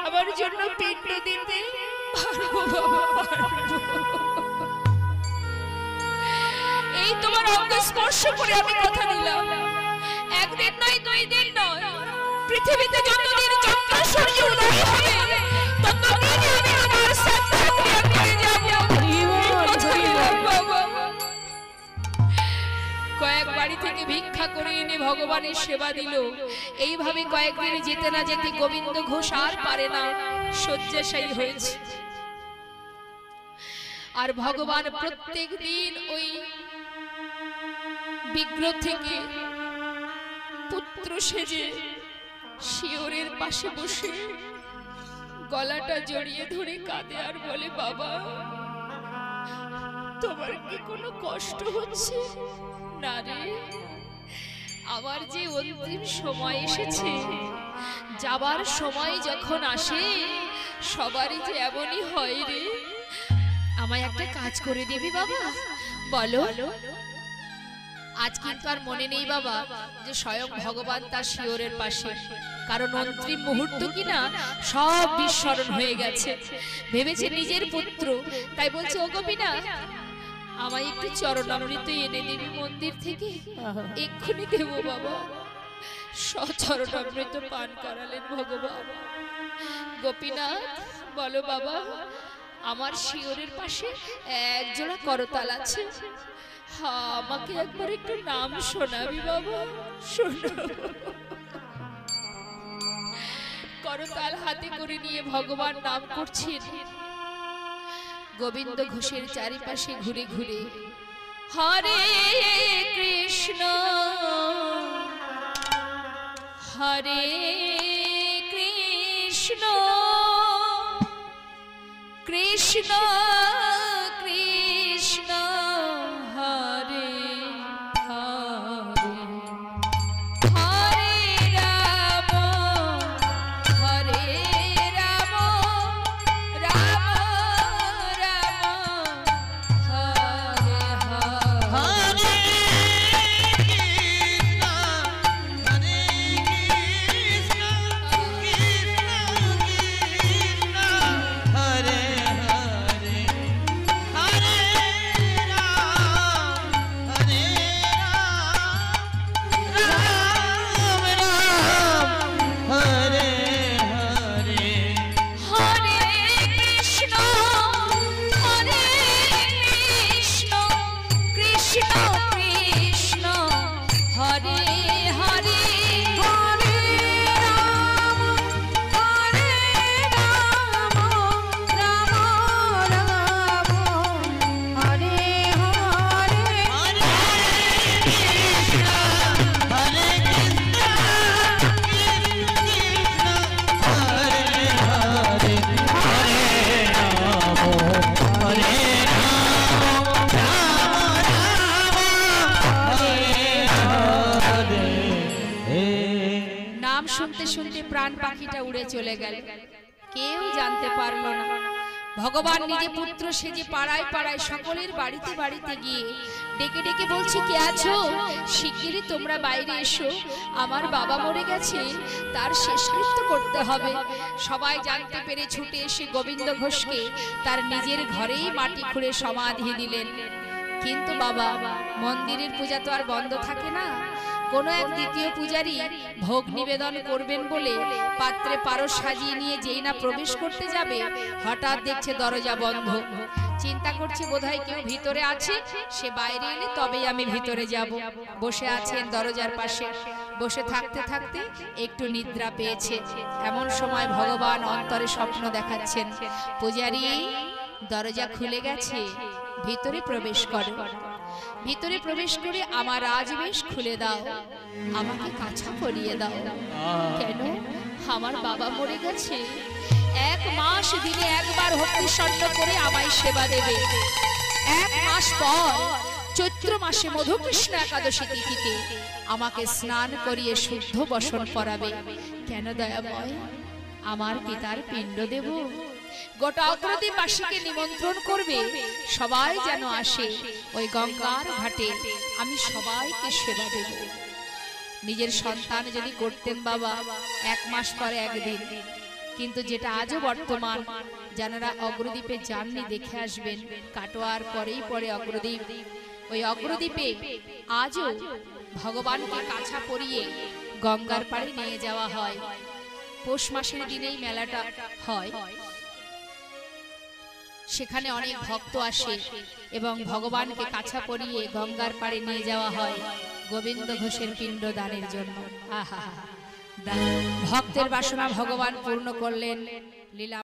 আমার জন্য পিণ্ড দিতে পারবো বাবা এই তোমার অঙ্গ স্পর্শ করে আমি কথা দিলাম একদিন নয় 2 দিন নয় পৃথিবীতে যতদিন চন্দ্র সূর্য উদয় হবে ততদিন আমি তোমার সাথে থেকে যাব বাবা কয়েক বাড়ি থেকে ভিক্ষা করে এনে ভগবানের সেবা দিল এইভাবে কয়েকদিন যেতে না যেতে গোবিন্দ ঘোষ আর পারে না শয্যাশায়ী হয়েছে আর ভগবান প্রত্যেক দিন ওই বিগ্রহ থেকে পুত্র সেজে শিওরের পাশে বসে গলাটা জড়িয়ে ধরে কাঁদে আর বলে বাবা তোমার কি কোনো কষ্ট হচ্ছে না রে আমার যে অন্তিম সময় এসেছে যাবার সময় যখন আসে সবারই যে এমনই হয় রে আমায় একটা কাজ করে দিবি বাবা বলো আজ কিন্তু আর মনে নেই বাবা যে স্বয়ং ভগবান তার শিওরের পাশে কারণ অন্তিম মুহূর্ত কিনা সব বিস্মরণ হয়ে গেছে ভেবেছে নিজের পুত্র তাই বলছে ও গোপীনাথ আমায় একটু চরণামৃত এনে দিবি মন্দির থেকে এক্ষুনি দেব বাবা চরণামৃত পান করালেন ভগবান গোপীনাথ বলো বাবা আমার শিওরের পাশে 1 জোড়া করতাল আছে আমাকে একবার একটু নাম শোনাবি বাবা শোনো করতাল হাতে করে নিয়ে ভগবান নাম করছেন গোবিন্দ ঘোষের চারিপাশে ঘুরে ঘুরে হরে কৃষ্ণ হরে কৃষ্ণ কৃষ্ণ কৃষ্ণ হরে হরে হরে রাম হরে রাম রাম রাম হরে হরে হরে কৃষ্ণ হরে প্রাণ পাখিটা উড়ে চলে গেল, কেউ জানতে পারলো না। ভগবান নিজে পুত্র সেজে পাড়ায় পাড়ায় সকলের বাড়িতে বাড়িতে গিয়ে ডেকে ডেকে বলছে, কে আছো? শিগগিরই তোমরা বাইরে এসো, আমার বাবা মরে গেছে, তার শেষকৃত্য করতে হবে। সবাই জানতে পেরে ছুটে এসে গোবিন্দ ঘোষকে তার নিজের ঘরেই মাটি খুঁড়ে সমাধি দিলেন। কিন্তু বাবা, মন্দিরের পূজা তো আর বন্ধ থাকে না। কোনো এক দ্বিতীয় পূজারী ভোগ নিবেদন করবেন বলে পাত্রে পারস সাজিয়ে নিয়ে যেই না প্রবেশ করতে যাবে, হঠাৎ দেখছে দরজা বন্ধ। চিন্তা করছে বোধহয় কেউ ভিতরে আছে, সে বাইরে এলে তবেই আমি ভিতরে যাব। বসে আছেন দরজার পাশে, বসে থাকতে থাকতে একটু নিদ্রা পেয়েছে। এমন সময় ভগবান অন্তরে স্বপ্ন দেখাচ্ছেন, পূজারী দরজা খুলে গেছে, ভিতরে প্রবেশ করো। ভিতরে প্রবেশ করে আমার রাজবেশ খুলে দাও, আমাকে কাছা পরিয়ে দাও। কেন? আমার বাবা মরে গেছে, 1 মাস দিনে একবার হরিসন্ন করে আমায় সেবা দেবে। 1 মাস পর চৈত্র মাসে মধুকৃষ্ণ একাদশী তিথিতে আমাকে স্নান করিয়ে শুদ্ধ বসন করাবে। কেন দয়াময়? আমার পিতার পিণ্ড দেব। গোটা অগ্রদীপবাসীকে নিমন্ত্রণ করবে, সবাই যেন আসে ওই গঙ্গার ঘাটে, আমি সবাইকে সেবা দেব। নিজের সন্তান যদি করতেন বাবা 1 মাস পরে একদিন, কিন্তু যেটা আজও বর্তমান, যারা অগ্রদীপে যাননি দেখে আসবেন, কাটোয়ার পরেই পরে অগ্রদীপ। ওই অগ্রদীপে আজও ভগবানকে কাছা পরিয়ে গঙ্গার পাড়ে নিয়ে যাওয়া হয়। পৌষ মাসের দিনেই মেলাটা হয়, সেখানে অনেক ভক্ত আসে এবং ভগবানকে কাছা পরিয়ে গঙ্গার পাড়ে নিয়ে যাওয়া হয় গোবিন্দ ঘোষের পিণ্ড দানের জন্য। আহা, ভক্তের বাসনা ভগবান পূর্ণ করলেন লীলা।